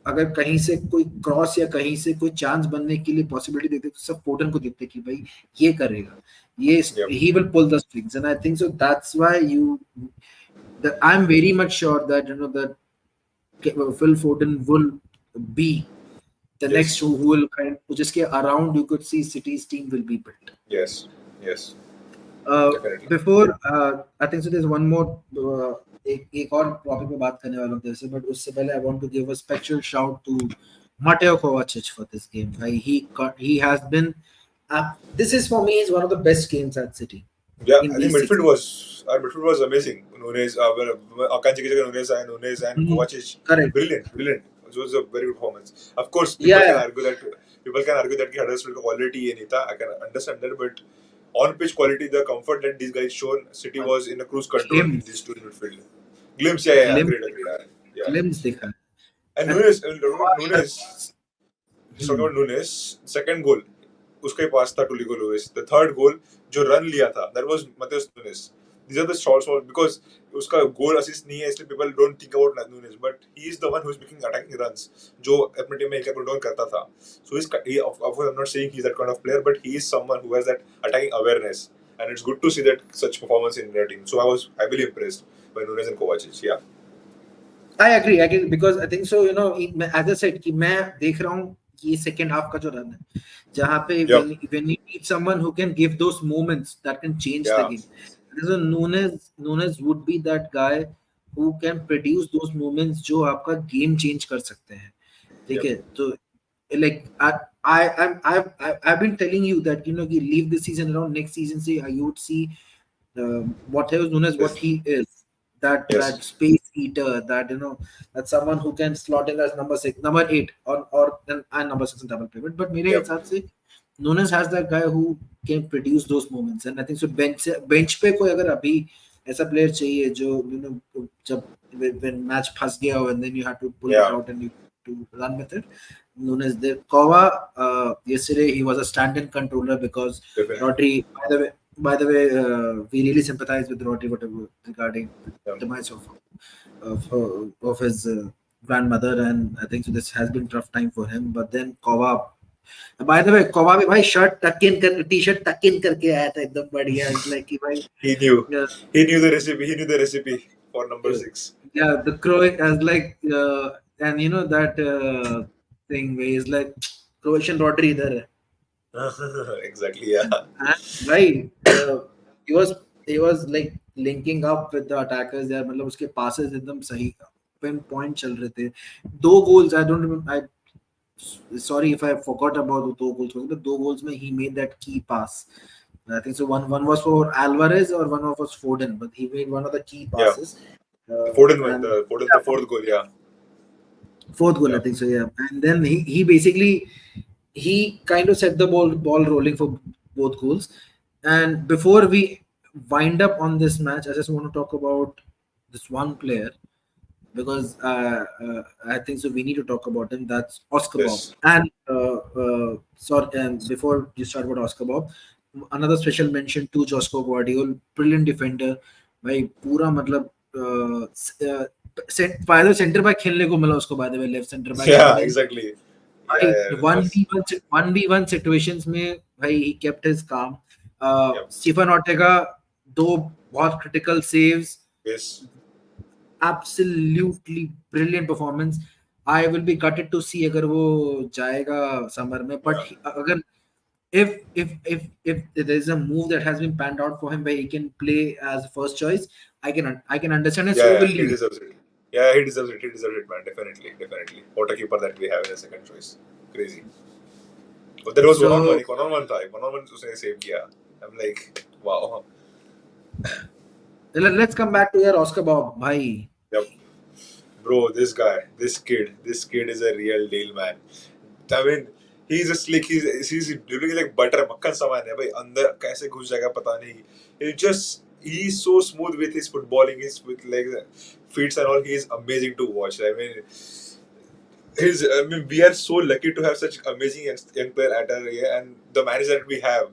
अगर कहीं से कोई क्रॉस या कहीं से कोई चांस बनने के लिए पॉसिबिलिटी देते तो सब फोडन को देते कि भाई ये करेगा, ये Yep. he will pull the strings. And I think so that's why I'm very much sure that that Phil Foden will be the Yes. next who will जिसके around you could see City's team will be built. Yes. Yes. Definitely. Before I think so there's one more एक और topic पे बात करने वाला हूँ तेरे से, बट उससे पहले I want to give a special shout to Mateo Kovacic for this game. He has been this is for me is one of the best games at City. Yeah, in I think these 6 our midfield was amazing. Nunes, Akanji ki jagah Nunes and Kovacic. Correct. Brilliant. It was a very good performance. Of course, people Yeah. can argue that Huddersfield quality in Ita. I can understand that, but on pitch quality, the comfort that these guys shown, City was in a cruise control in these two midfield. Glimpse, yeah, agreed. Yeah. glimpse देखा. And Nunes, talking about Nunes, second goal, उसका ही पास था टुलिको Louis. The third goal जो run लिया था, that was Matheus Nunes. These are the shots because उसका goal assist नहीं है, इसलिए people don't think about Nunes, but he is the one who is making attacking runs, जो अपने team में एक एक करता था. So of course I'm not saying he's that kind of player, but he is someone who has that attacking awareness, and it's good to see that such performance in their team. So I was heavily impressed by Nunes and Kovacic. Yeah. I agree because I think so as I said कि मैं देख रहा हूँ ये second half का जो run है जहाँ पे when you need someone who can give those moments that can change the game. So Nunes would be that guy who can produce those moments जो आपका game change कर सकते हैं. ठीक है, तो like I've been telling you that you leave this season around next season say you would see Matheus Nunes what he is, that space eater, that that's someone who can slot in as number 6, number 8 or and number 6 in double pivot. But मेरे हिसाब से Nunes has that guy who can produce those moments. And I think so bench पे कोई अगर अभी ऐसा player चाहिए जो जब when match फंस गया and then you have to pull it out and you to run with it, Nunes there. Kova yesterday he was a stand-in controller because Rodri, by the way, we really sympathize with Rodri whatever regarding the demise of his grandmother, and I think so this has been tough time for him. But then Kova, by the way, Kova भी भाई shirt tuck in कर t-shirt tuck in करके आया था एकदम बढ़िया. Like कि भाई he knew the recipe. for number 6. Yeah, the Croat as like, and you know that thing where he's like, Croatian Rodri there. Exactly, yeah. And right, he was like linking up with the attackers there. मतलब उसके passes एकदम सही pin point चल रहे थे. दो goals, I don't remember. Sorry if I forgot about the two goals. The two goals में he made that key pass. I think so. One was for Alvarez or one of was Foden, but he made one of the key Yeah. passes. And Foden, the yeah, fourth goal, yeah. fourth goal, I Yeah. think so. Yeah, and then he basically he kind of set the ball rolling for both goals. And before we wind up on this match, I just want to talk about this one player because I think so. We need to talk about him. That's Oscar Bob. Yes. And sorry, and before you start about Oscar Bob, another special mention to Josko Guardiola, brilliant defender. भाई पूरा मतलब फायदा centre back खेलने को मिला उसको, by the way left centre back, Yeah, and then exactly. Yeah, भाई yeah. It one was. B one one B one situations में भाई ही केप्ट हिज काम. Yep. स्टीफन ऑर्टेगा दो बहुत critical saves, Yes. absolutely brilliant performance. I will be gutted to see अगर वो जाएगा समर में, but Yeah. अगर if there is a move that has been panned out for him where he can play as first choice, I can understand, and Yeah, so yeah, will he you. deserves it. Yeah, he deserves it. He deserves it, man. Definitely, definitely. What a keeper that we have in a second choice. Crazy. But there was one-on-one. So One-on-one था. One-on-one उसने save किया. I'm like, wow. let's come back to your Oscar Bob, bhai. Yep. Bro, this guy, this kid is a real deal, man. I mean, he's just like he's looking like butter मक्खन समान है भाई. अंदर कैसे घुस जाएगा पता नहीं. He's so smooth with his footballing, his with legs, feet and all. He is amazing to watch. We are so lucky to have such amazing young player at our area, and the manager that we have,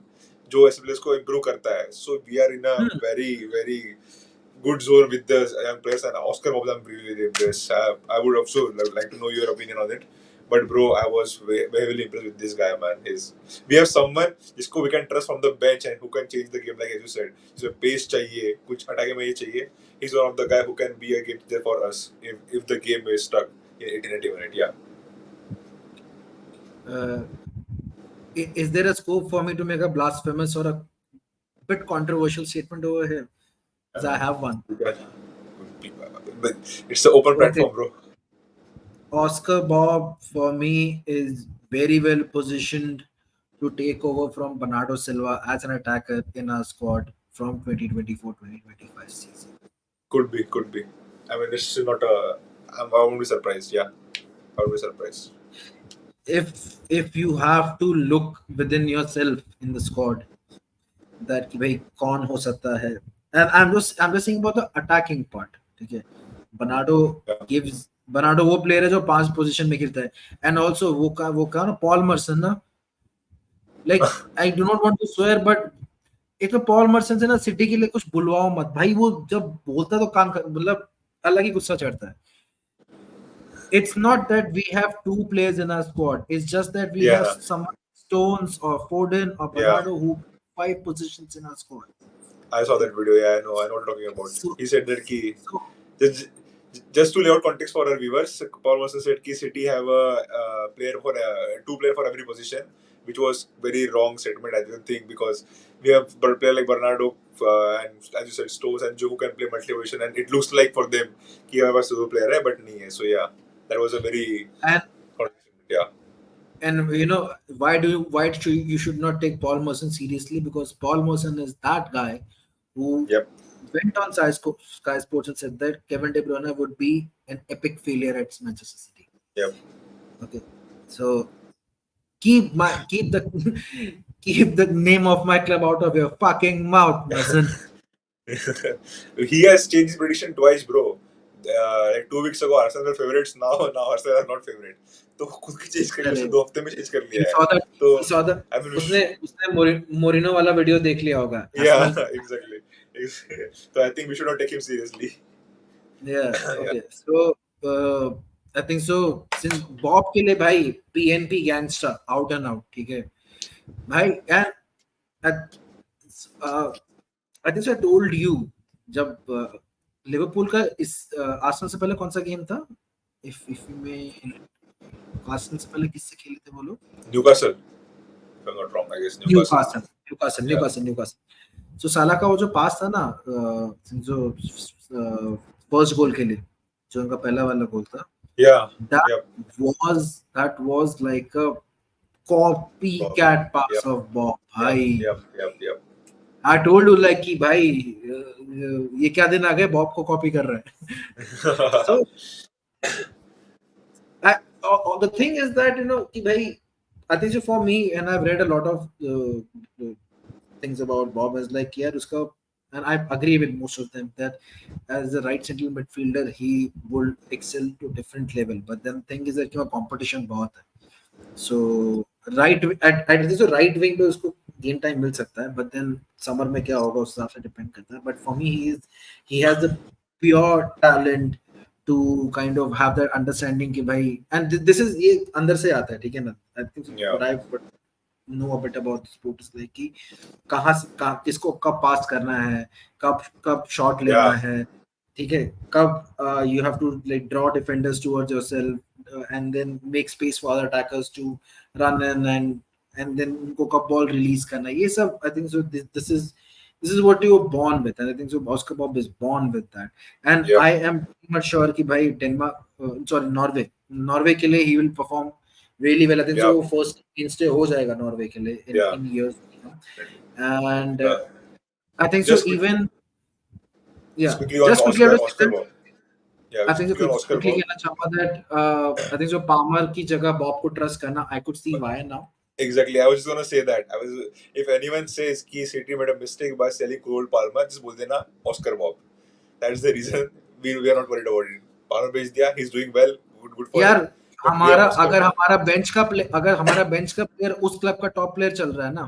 जो ऐसे players को improve करता है. So we are in a very very good zone with the young players, and Oscar Bob, I'm really impressed. I would also like to know your opinion on it. But bro, I was very impressed with this guy, man. We have someone जिसको we can trust from the bench and who can change the game, like as you said. So pace चाहिए, कुछ attack में ये चाहिए. He's one of the guy who can be a game changer for us if the game is stuck in 80 minutes. Yeah. Uh, is there a scope for me to make a blasphemous or a bit controversial statement over here? Because I have one. But it's an open Okay. platform, bro. Oscar Bob for me is very well positioned to take over from Bernardo Silva as an attacker in our squad from 2024-2025 season. Could be. I mean, it's not a. I won't be surprised. Yeah, I won't be surprised. If you have to look within yourself in the squad that कि भाई कौन हो सकता है, and I'm just saying about the attacking part, ठीक है. Bernardo Yeah. gives Bernardo वो player है जो 5 पोजीशन में खेलता है, and also वो का ना पॉल मर्सन ना, like I do not want to swear but एक तो पॉल मर्सन से ना सिटी के लिए कुछ बुलवाओ मत भाई, वो जब बोलता है तो मतलब अलग ही गुस्सा चढ़ता है. It's not that we have two players in our squad. It's just that we have Yeah, some Stones or Foden or yeah. Bernardo who 5 positions in our squad. I saw that video. Yeah, I know what you're talking about. So, He said that ki, so just, just to lay out context for our viewers, Paul Merson said ki City have a two player for every position, which was very wrong statement. I don't think, because we have a player like Bernardo and as you said Stones and Joe who can play multi position, and it looks like for them कि हमारे पास दो player है, but नहीं है. So yeah, that was a very and yeah. and you know why you should not take Paul Merson seriously, because Paul Merson is that guy who Yep. went on Sky Sports and said that Kevin De Bruyne would be an epic failure at Manchester City. Yep. Okay, so keep the keep the name of my club out of your fucking mouth, Merson. He has changed his prediction twice, bro. Like 2 weeks ago, Arsenal favorites. Now Arsenal are not favorite. तो खुद की change कर लिया, उसने 2 हफ्ते में change कर लिया है. तो He saw the I mean, उसने मोरिनो वाला वीडियो देख लिया होगा. yeah, exactly. So I think we should not take him seriously. Yeah. Okay. So I think so. Since Bob के लिए भाई PNP gangster out and out, ठीक है भाई. And I think so I told you जब Liverpool का इस Arsenal से पहले कौन सा गेम था? इफ में आर्सेनल से पहले किससे खेले थे वो लोग? Newcastle, if I'm not wrong, I guess Newcastle. Newcastle Newcastle Yeah. Newcastle Newcastle so साला का वो जो पास था ना, जो फर्स्ट गोल के लिए, जो उनका पहला वाला गोल था, Yeah. that Yep. was like a copycat pass Yep. of Bob. Yep. भाई Yep. I told you like कि भाई ये क्या दिन आ गए बॉब को कॉपी कर रहा है. So the thing is that कि भाई I think so for me, and I've read a lot of things about Bob, is like यार उसका, and I agree with most of them, that as a right central midfielder he would excel to different level, but then thing is that competition बहुत है. So right at so right wing पे उसको game time मिल सकता है, but then summer में क्या होगा उस हिसाब से डिपेंड करता है. But for me he has the pure talent to kind of have that understanding कि भाई, and this is ये अंदर से आता है, ठीक है ना. I think so, Yeah. what I know a bit about sport is like कि कहाँ किसको कब पास करना है, कब शॉट लेना Yeah. है, ठीक है, कब you have to like draw defenders towards yourself, and then make space for other attackers to run in, and then उनको कब ball release करना है, ये सब I think so this is what you're born with, and I think so Oscar Bob is born with that. And Yep. I am pretty much sure कि भाई Norway के लिए he will perform really well. I think so Yep. first mainstay हो जाएगा Norway के लिए Yeah. in years, and Yeah. I think Just so even Just quickly on just quickly I have to say Oscar that, Bob. Yeah, I just think quickly on Oscar quickly Bob. कहना चाहूँगा that I think so Palmer की जगह Bob को trust करना, I could see why now. Exactly, I was just gonna say that. If anyone says कि City made a mistake by selling Cole Palmer, just बोल देना Oscar Bob. That is the reason we are not worried about it. Palmer बेच दिया, he's doing well, good for यार him. But we have Oscar अगर Bob. हमारा bench का player उस club का टॉप प्लेयर चल रहा है ना,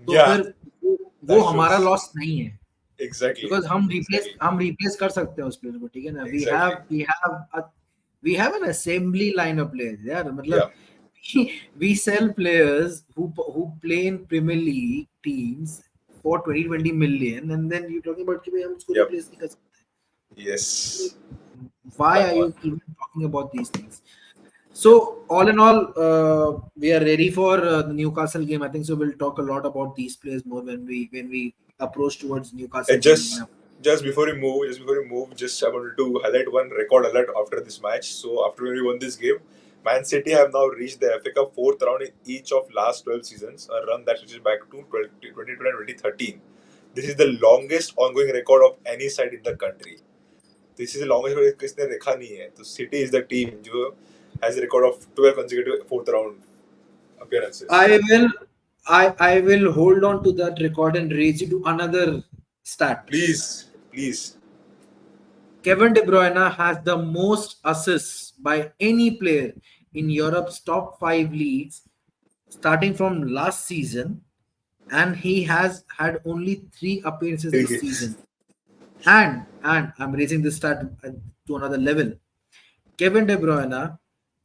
तो Yeah, फिर वो that हमारा shows. लॉस नहीं है. Exactly. Because Exactly. हम रिप्लेस कर सकते हैं उस प्लेयर को, ठीक है ना. Exactly. We have an assembly line of players यार, मतलब Yeah. we sell players who play in Premier League teams for 20 million, and then you talking about कि भाई हम उसको Yep. रिप्लेस नहीं कर सकते. Yes. Why That are you one. even talking about these things? So all in all, we are ready for the Newcastle game. I think so. We'll talk a lot about these players more when we approach towards Newcastle And game. just before we move, just I wanted to highlight one record alert after this match. So after we won this game, Man City have now reached the FA Cup fourth round in each of last 12 seasons, a run that reaches back to 2012 and 2013. This is the longest ongoing record of any side in the country. This is the longest record किसने रेखा नहीं है. So City is the team जो has a record of 12 consecutive fourth round appearances. I will hold on to that record and raise you to another stat. Please. Kevin De Bruyne has the most assists by any player in Europe's top 5 leagues starting from last season, and he has had only 3 appearances this season. And I'm raising this stat to another level. Kevin De Bruyne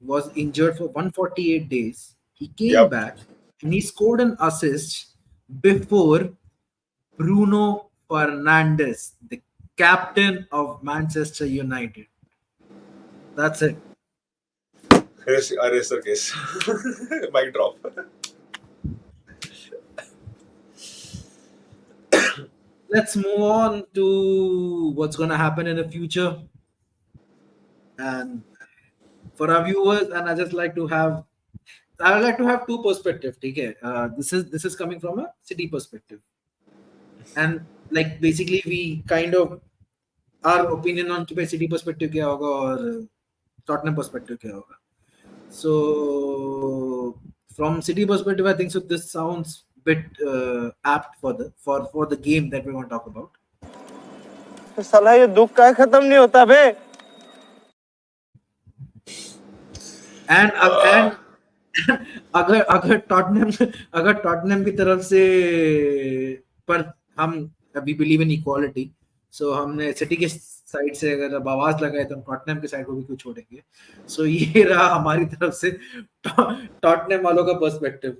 was injured for 148 days. He came back and he scored an assist before Bruno Fernandes, the captain of Manchester United. That's it. Arrest case. Mic drop. Let's move on to what's going to happen in the future. And for our viewers, and I would like to have two perspectives. Okay, this is coming from a City perspective, and like basically we kind of our opinion on City perspective क्या होगा और Tottenham perspective क्या होगा. So from City perspective, I think so this sounds bit apt for the game that we want to talk about. साला ये दुख का खत्म नहीं होता बे. And अगर टॉटनहम की तरफ से, पर हम we believe in equality, so हमने सिटी के साइड से अगर आवाज लगाए तो हम टॉटनहम के साइड को भी क्यों छोड़ेंगे. सो ये रहा हमारी तरफ से टॉटनहम वालों का पर्सपेक्टिव.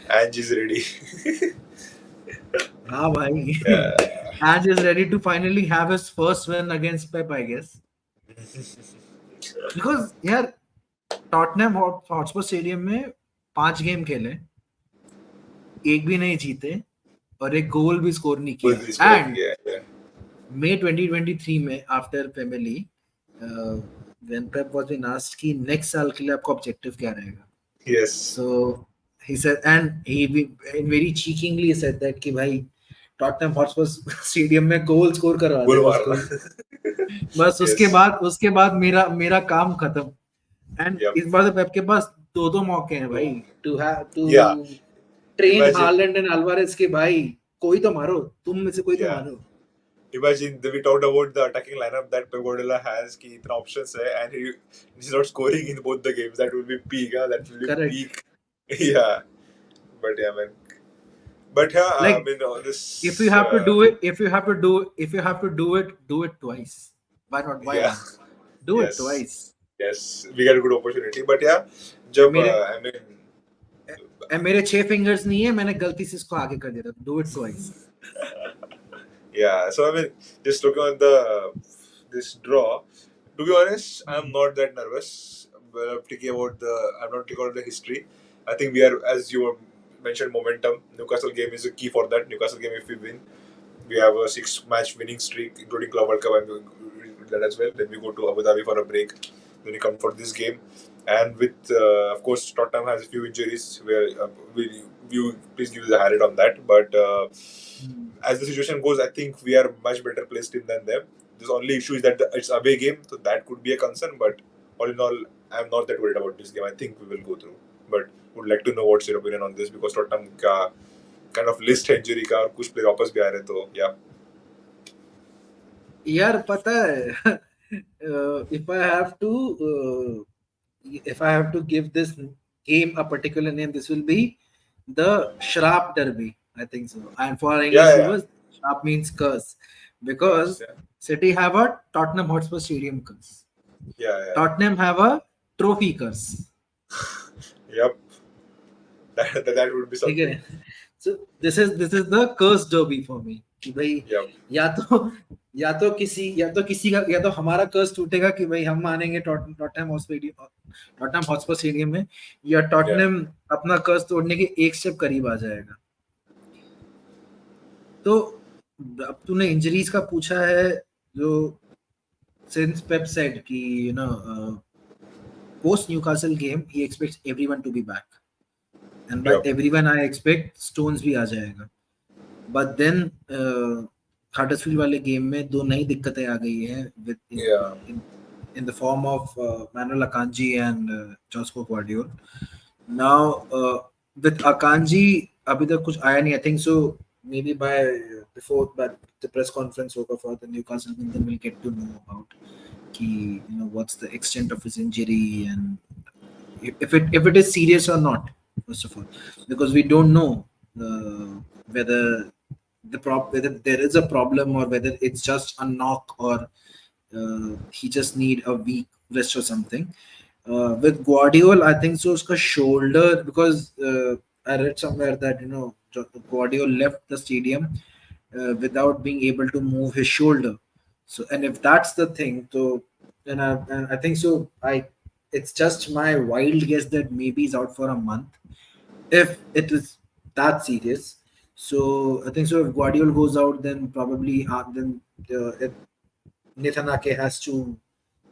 Ange is ready. हाँ भाई. Yeah. Ange is ready to finally have his first win against Pep, I guess. Because यार टॉटनहम हॉटस्पर स्टेडियम में 5 गेम खेले, एक भी नहीं जीते और एक गोल भी स्कोर नहीं Goal किया. is score एंड किया. Yeah. May 2023 में after Premier League, when Pep was being asked कि नेक्स्ट साल के लिए आपका ऑब्जेक्टिव क्या रहेगा, Yes. so he said, and he very cheekingly said that कि भाई टॉटनहम हॉटस्पर स्टेडियम में गोल स्कोर करवा दे Goal बस मारना. कोई, बस Yes. उसके बाद मेरा मेरा काम खत्म. And Yep. इस बार तो पेप के पास दो मौके हैं भाई No. Two Yeah. Train Imagine. Haaland and Alvarez के. भाई कोई तो मारो, तुम में से कोई तो Yeah. मारो. Imagine that we talked about the attacking lineup that Pep Guardiola has. कि इतना options है and he's not scoring in both the games. That will be peak. That will be Correct. peak. Yeah. But yeah, man. But yeah, I Like, mean, this. if you have to do it, if you have to do it twice. Why not? Why Yeah. once? Do it Yes. twice. Yes. We got a good opportunity. But yeah, जब I mean. मेरे 6 fingers नहीं है, मैंने गलती से इसको आगे कर दिया. Do it twice. Yeah, so I mean, just looking at this draw, to be honest, I'm not that nervous. I'm thinking about I'm not thinking about the history. I think we are, as you mentioned, momentum. Newcastle game is a key for that. Newcastle game, if we win, we have a 6-match winning streak, including Club World Cup, and that as well. Then we go to Abu Dhabi for a break. Then we come for this game, and with of course Tottenham has a few injuries. Where you please give the highlight on that, but. As the situation goes, I think we are much better placed in than them. The only issue is that it's away game, so that could be a concern. But all in all, I'm not that worried about this game. I think we will go through. But would like to know what's your opinion on this, because Tottenham का kind of list है injury का और कुछ player वापस भी आ रहे, तो yeah. यार पता है, if I have to give this game a particular name, this will be the Shrap Derby. I think so. And for English viewers, Shrap means curse, because City have a Tottenham Hotspur Stadium curse. Yeah. Tottenham have a trophy curse. Yep. That would be something. Okay. So this is the curse derby for me. कि भाई या तो किसी का या तो हमारा कर्स टूटेगा कि भाई हम मानेंगे टॉटनहम हॉटस्पर स्टेडियम में, या टॉटनहम अपना कर्स तोड़ने के एक स्टेप करीब आ जाएगा. तो अब तूने इंजरीज का पूछा है, जो सिंस पेप सेड कि you know post Newcastle game he expects everyone to be back, and by everyone I expect Stones भी आ जाएगा. बट देन हडर्सफील्ड वाले गेम में दो नई दिक्कतें आ गई हैं in the form of Manuel Akanji and Josko Guardiola. Now with Akanji अभी तक कुछ आया नहीं. I think so maybe before the press conference over for the Newcastle game, then we'll get to know about what's the extent of his injury and if it is serious or not, first of all, because we don't know whether there is a problem or whether it's just a knock or he just need a week rest or something. With Guardiola, I think so uska shoulder, because I read somewhere that Guardiola left the stadium without being able to move his shoulder. So, and if that's the thing, so then I think so it's just my wild guess that maybe he's out for a month if it is that serious. So I think so if Guardiola goes out, then probably if Nathan Ake has to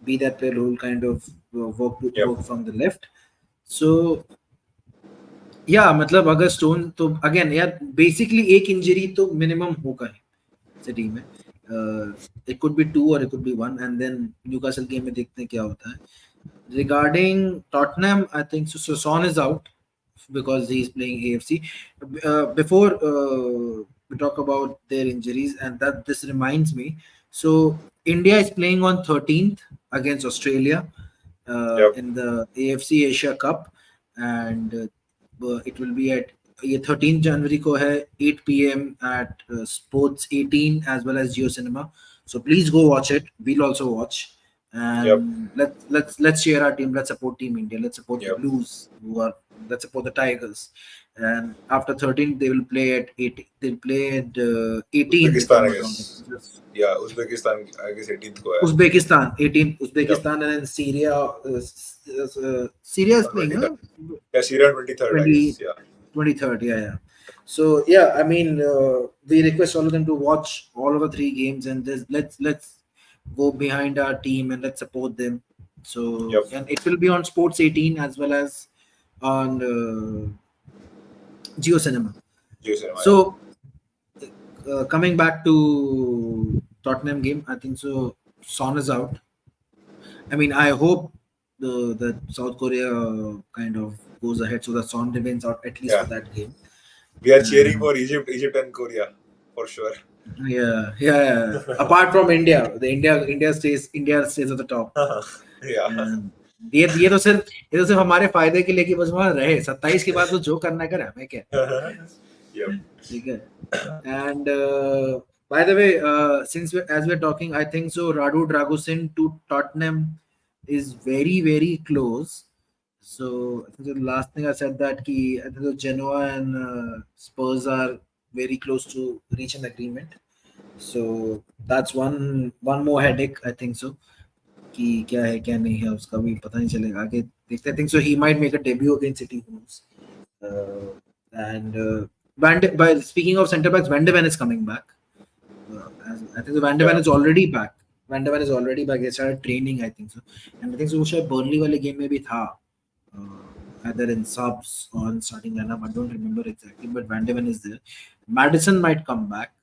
be that player who will kind of work from the left. So yeah, मतलब अगर stone तो again यार basically एक injury तो minimum होगा ही city में. It could be 2 or it could be 1, and then Newcastle game में देखते हैं क्या होता है. Regarding Tottenham, I think so Son is out because he's playing AFC. Before we talk about their injuries, and that this reminds me, so India is playing on 13th against Australia in the AFC Asia Cup, and it will be at 13 January को है 8 p.m. at Sports 18 as well as Geo Cinema. So please go watch it. We'll also watch. And let's cheer our team. Let's support Team India. Let's support the Blues. Let's support the Tigers. and after 13 they will play at 18. They'll play at 18th if Uzbekistan, I'm I not wrong. guess. Yeah, Uzbekistan, I guess 18th ko hai. Uzbekistan 18th, Yep. Uzbekistan, and then Syria. Syria is On playing 23rd. Yeah, Syria 23rd, I 20, guess. Yeah. 23rd. Yeah. So yeah, I mean, we request all of them to watch all of the three games, and let's go behind our team and let's support them. So, Yep. and it will be on Sports 18 as well as on Geo Cinema. Cinema, yeah. So coming back to Tottenham game, I think so. Son is out. I mean, I hope the South Korea kind of goes ahead so that Son remains out at least Yeah. for that game. We are cheering for Egypt and Korea for sure. Yeah. Apart from India, India stays at the top. Yeah. ये तो सिर्फ हमारे फायदे के लिए कि बस वहाँ रहे 27 के बाद तो जो करना है करे हमें क्या Yep. ठीक है and by the way since as we're talking I think so Radu Dragusin to Tottenham is very very close. So I think the last thing I said that I think the Genoa and Spurs are very close to reach an agreement. So that's one more headache I think so. कि क्या है क्या नहीं है उसका भी पता नहीं चलेगा आगे देखते हैं. I think so he might make a debut against City, who knows. And by speaking of centre backs, Van de Ven is coming back. I think the Van de Ven is already back. Van de Ven is already back. They started training, I think so. And I think so शायद Burnley वाले game में भी था. Either in subs or in starting lineup, I don't remember exactly, but Van de Ven is there. Madison might come back.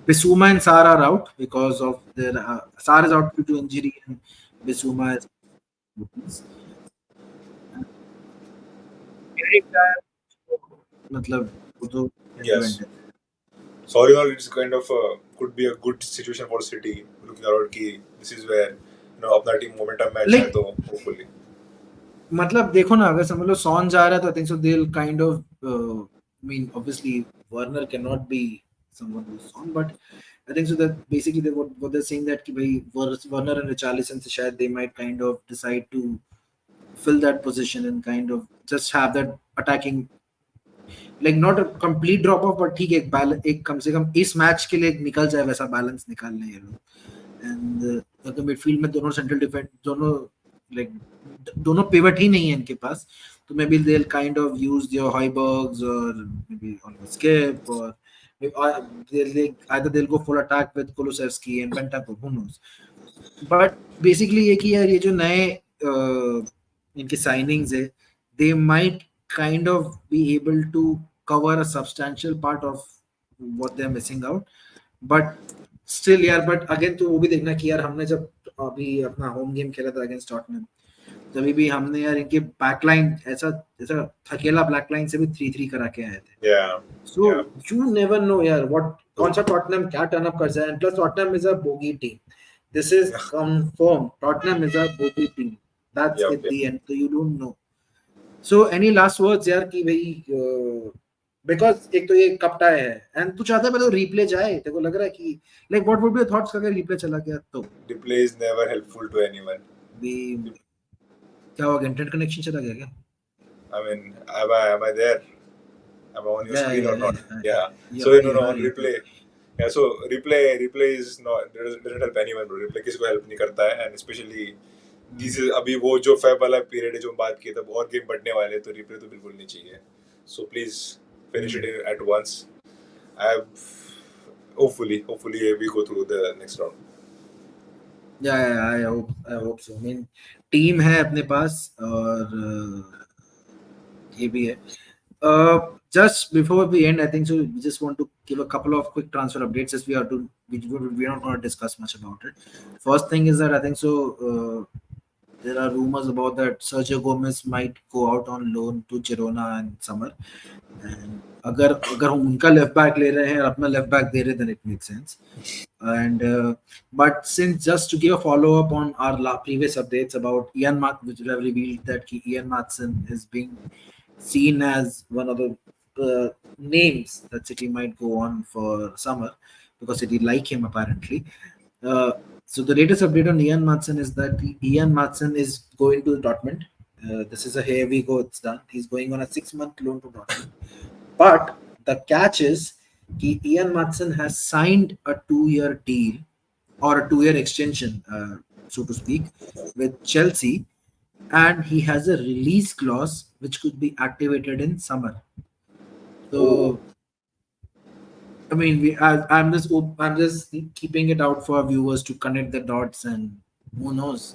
Bissouma and Sarr are out because of their Sarr is out due to injury and Bissouma is मतलब वो तो Yes. Sorry, no, it's kind of could be a good situation for City. Looking around, कि this is where अपना team momentum match है तो hopefully. मतलब देखो ना अगर समझ लो सॉन जा रहा है तो आई think so they will kind of I mean obviously Werner cannot be someone who's on, but I think so that basically what they're saying that कि भाई Werner and Richarlison से शायद they might kind of decide to fill that position and kind of just have that attacking like not a complete drop off but ठीक है एक कम से कम इस match के लिए निकल जाए वैसा बैलेंस निकालने ये लोग. एंड अगर मिडफील्ड में दोनों सेंट्रल डिफेंस दोनों like दोनों पिवट ही नहीं है इनके पास तो maybe they'll kind of use their Højbjergs or maybe on the skip or either they'll go full attack with Kulusevski and Bentancur, who knows. But basically ये कि यार ये जो नए इनके signings है they might kind of be able to cover a substantial part of what they're missing out. But still यार but again तो वो भी देखना कि यार हमने जब अभी अपना होम गेम खेला था अगेंस्ट टॉटनहम तभी भी हमने यार इनके बैकलाइन ऐसा थकेला बैकलाइन से भी 3-3 करा के आए थे. So you never know यार what कौन सा टॉटनहम क्या टर्न अप कर जाए. And plus Tottenham is a bogie team. This is confirmed. Tottenham is a bogey team. That's at the end. So you don't know. So any last words यार कि भाई because एक तो ये कपटा है and तू चाहता है मैं तो replay जाए तेरे को लग रहा है कि like what would be your thoughts अगर replay चला गया तो replay is never helpful to anyone. क्या हुआ internet connection चला गया क्या? I mean am I there? Am I on your screen or not? Yeah. So on replay. Yeah, so replay is not doesn't help anyone bro. Replay किसी को help नहीं करता है and especially this is अभी वो जो Feb वाला period है जो बात की तब और गेम बढ़ने वाले तो replay तो बिल्कुल नहीं चाहिए. So please finish it at once. Hopefully we go through the next round. Yeah, I hope so. I mean team है अपने पास और ये भी है. Just before we end, I think so. We just want to give a couple of quick transfer updates as we are not going to discuss much about it. First thing is that I think so. There are rumors about that Sergio Gomez might go out on loan to Girona in summer. And अगर हम उनका left back ले रहे हैं और अपना left back दे रहे हैं then it makes sense. And but since just to give a follow up on our previous updates about Ian Maatsen, which have revealed that Ian Maatsen is being seen as one of the names that City might go on for summer because City like him apparently. So the latest update on Ian Maatsen is that Ian Maatsen is going to Dortmund This is a here we go. It's done. He's going on a 6-month loan to Dortmund. But the catch is, Ian Maatsen has signed a 2-year deal or a 2-year extension, so to speak, with Chelsea, and he has a release clause which could be activated in summer. Oh, So, I mean, I'm just keeping it out for viewers to connect the dots, and who knows,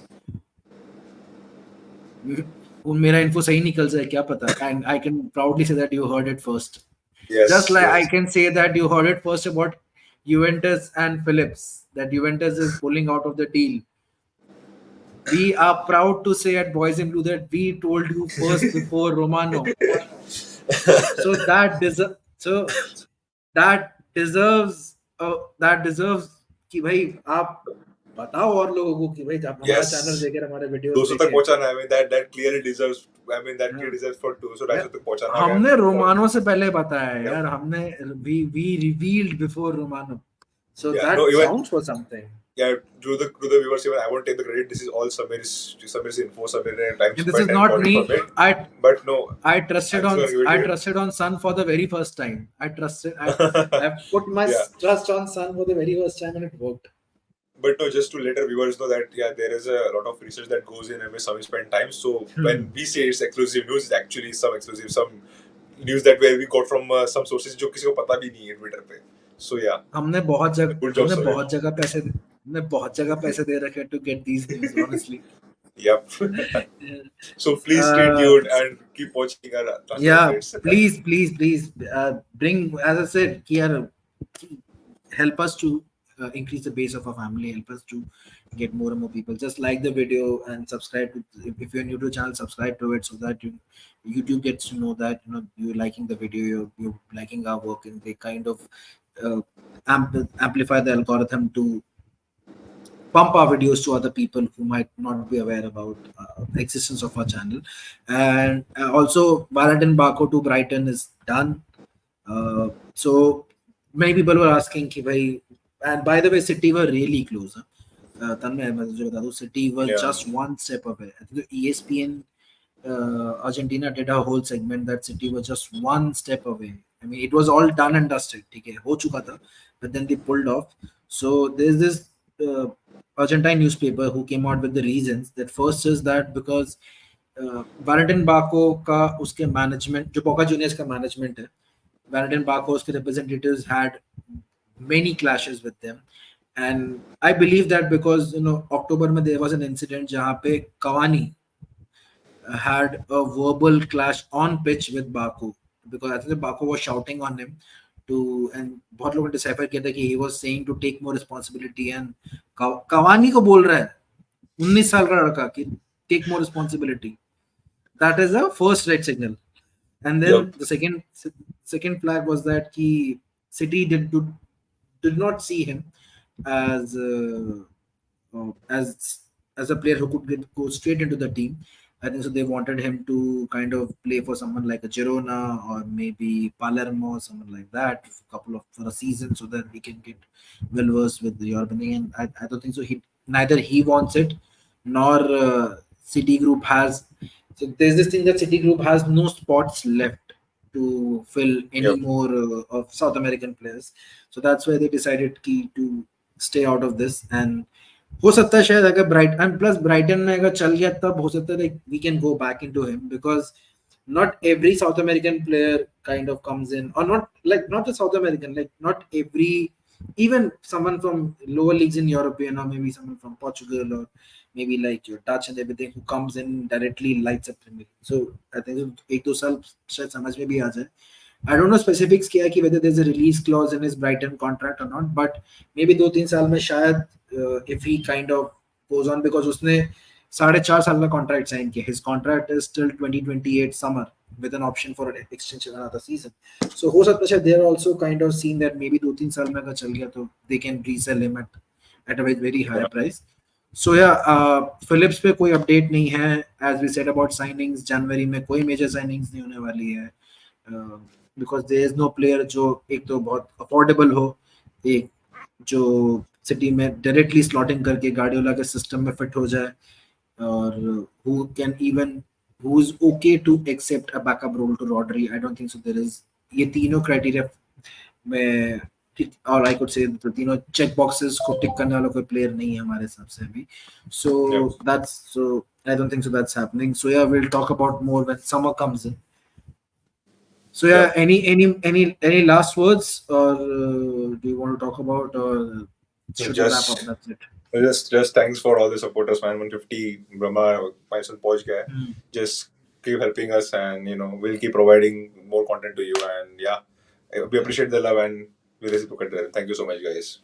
मेरा info सही निकल जाए क्या पता. And I can proudly say that you heard it first. Just yes, like I yes. can say that you heard it first about Juventus and Phillips, that Juventus is pulling out of the deal. We are proud to say at Boys in Blue that we told you first before Romano. So that deserves that deserves कि भाई आप बताओ और लोगों को कि भाई आप हमारा चैनल Yes. देखे, हमारे वीडियोस 200 तक देखे. पहुंचाना. I mean that clearly deserves. I mean that हाँ. clearly deserves for 200 250 तक पहुंचाना. हमने And for रोमानो से पहले बताया है yeah, यार. हमने we revealed before Romano, so yeah. No, that even counts for something. yeah. To the viewers, even I won't take the credit. This is all Samir's info, Samir time And this is spent and not got it from me. it. But no, I trusted I'm just on gonna give it I to him. trusted on Sun for the very first time. I put my Yeah. trust on Sun for the very first time, and it worked. But no, just to let our viewers know that yeah, there is a lot of research that goes in and where Samir spend time. So when we say it's exclusive news, it's actually some news that where we got from some sources जो किसी को पता भी नहीं है Twitter पे. So yeah, हमने बहुत good job, Samir. बहुत जगह पैसे दे रखे to get these news, honestly. Yep. So please stay tuned and keep watching our transfer Yeah, updates. please bring, as I said, Kiara, help us to increase the base of our family, help us to get more and more people. Just like the video and subscribe to, if you're new to the channel, subscribe to it, so that YouTube gets to know that you're liking the video, you're liking our work, and they kind of uh, amplify the algorithm to pump our videos to other people who might not be aware about the existence of our channel. And also, Valentin Bako to Brighton is done. So many people were asking कि भाई, and by the way, City were really close. तन्मय, मैं तुझे बता दूं, City was Yeah. just one step away. I think the ESPN Argentina did a whole segment that City was just one step away. I mean, it was all done and dusted. ठीक है, हो चुका था, but then they pulled off. So there's this Argentine newspaper who came out with the reasons. That first is that because Valentin Bako का उसके management, जो Boca Juniors का management है, Valentin Barco's representatives had many clashes with them, and I believe that because October mein there was an incident जहाँ पे Cavani had a verbal clash on pitch with Baku, because I think Baku was shouting on him to, and बहुत लोगों ने decipher किया था कि he was saying to take more responsibility, and Cavani को बोल रहा है 19 साल का लड़का कि take more responsibility. That is a first red signal. And then Yep. the second flag was that City did not see him as as a player who could go straight into the team. I think so. They wanted him to kind of play for someone like a Girona or maybe Palermo, or someone like that, for a season, so that he can get well versed with the European thing. And I don't think so. Neither he wants it, nor City Group has. So there's this thing that City Group has no spots left to fill any Yep. more of South American players. So that's why they decided to stay out of this. And हो सकता है शायद अगर Brighton plus Brighton में अगर चल गया तब हो सकता है like we can go back into him, because not every South American player kind of comes in, or not just South American, like not every, even someone from lower leagues in European, or maybe someone from Portugal, or maybe like your Dutch and everything, who comes in directly lights up Premier League. So I think एक दो साल शायद समझ में भी आ जाए. I don't know specifics क्या है कि whether there's a release clause in his Brighton contract or not, but maybe 2-3 साल में शायद if he kind of goes on, because उसने 4.5 साल का contract sign किया. His contract is till 2028 summer with an option for an extension another season. So हो सकता है they're also kind of seeing that maybe 2-3 साल में अगर चल गया तो they can resell him at a very high price. So yeah, Phillips पे कोई update नहीं है. As we said about signings, January में कोई major signings नहीं होने वाली है. Because there is no player जो एक तो बहुत affordable हो, एक जो सिटी में डायरेक्टली स्लॉटिंग करके गार्डियोला के सिस्टम में फिट हो जाए, और who can even who's okay to accept a backup role to Rodri. I don't think so. There is ये तीनों criteria में और I could say the तीनों check boxes को tick करने वाला कोई player नहीं है हमारे हिसाब से अभी. Yeah. So I don't think so that's happening. So yeah, we'll talk about more when summer comes in. So Yeah. yeah, any last words, or do you want to talk about, or should we wrap up? Just That's it. just thanks for all the supporters, man. 150 Brahma myself Poj guy. Just keep helping us, and we'll keep providing more content to you. And yeah, we appreciate the love and we reciprocate that. Thank you so much, guys.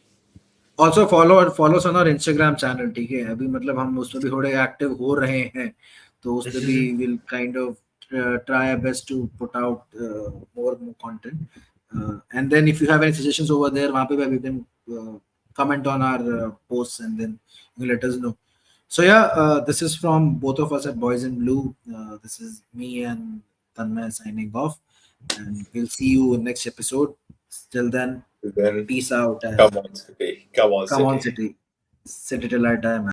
Also follow us on our Instagram channel. ठीक है अभी मतलब हम उस पे भी थोड़े active हो रहे हैं तो उस पे भी will kind of try our best to put out more content. And then if you have any suggestions over there वहाँ पे भी you can comment on our posts and then you let us know. So yeah, this is from both of us at Boys in Blue. This is me and Tanmay signing off, and we'll see you in next episode. Till then, Then peace out and come on, City. Come on, come on, City. City. City till I die, man.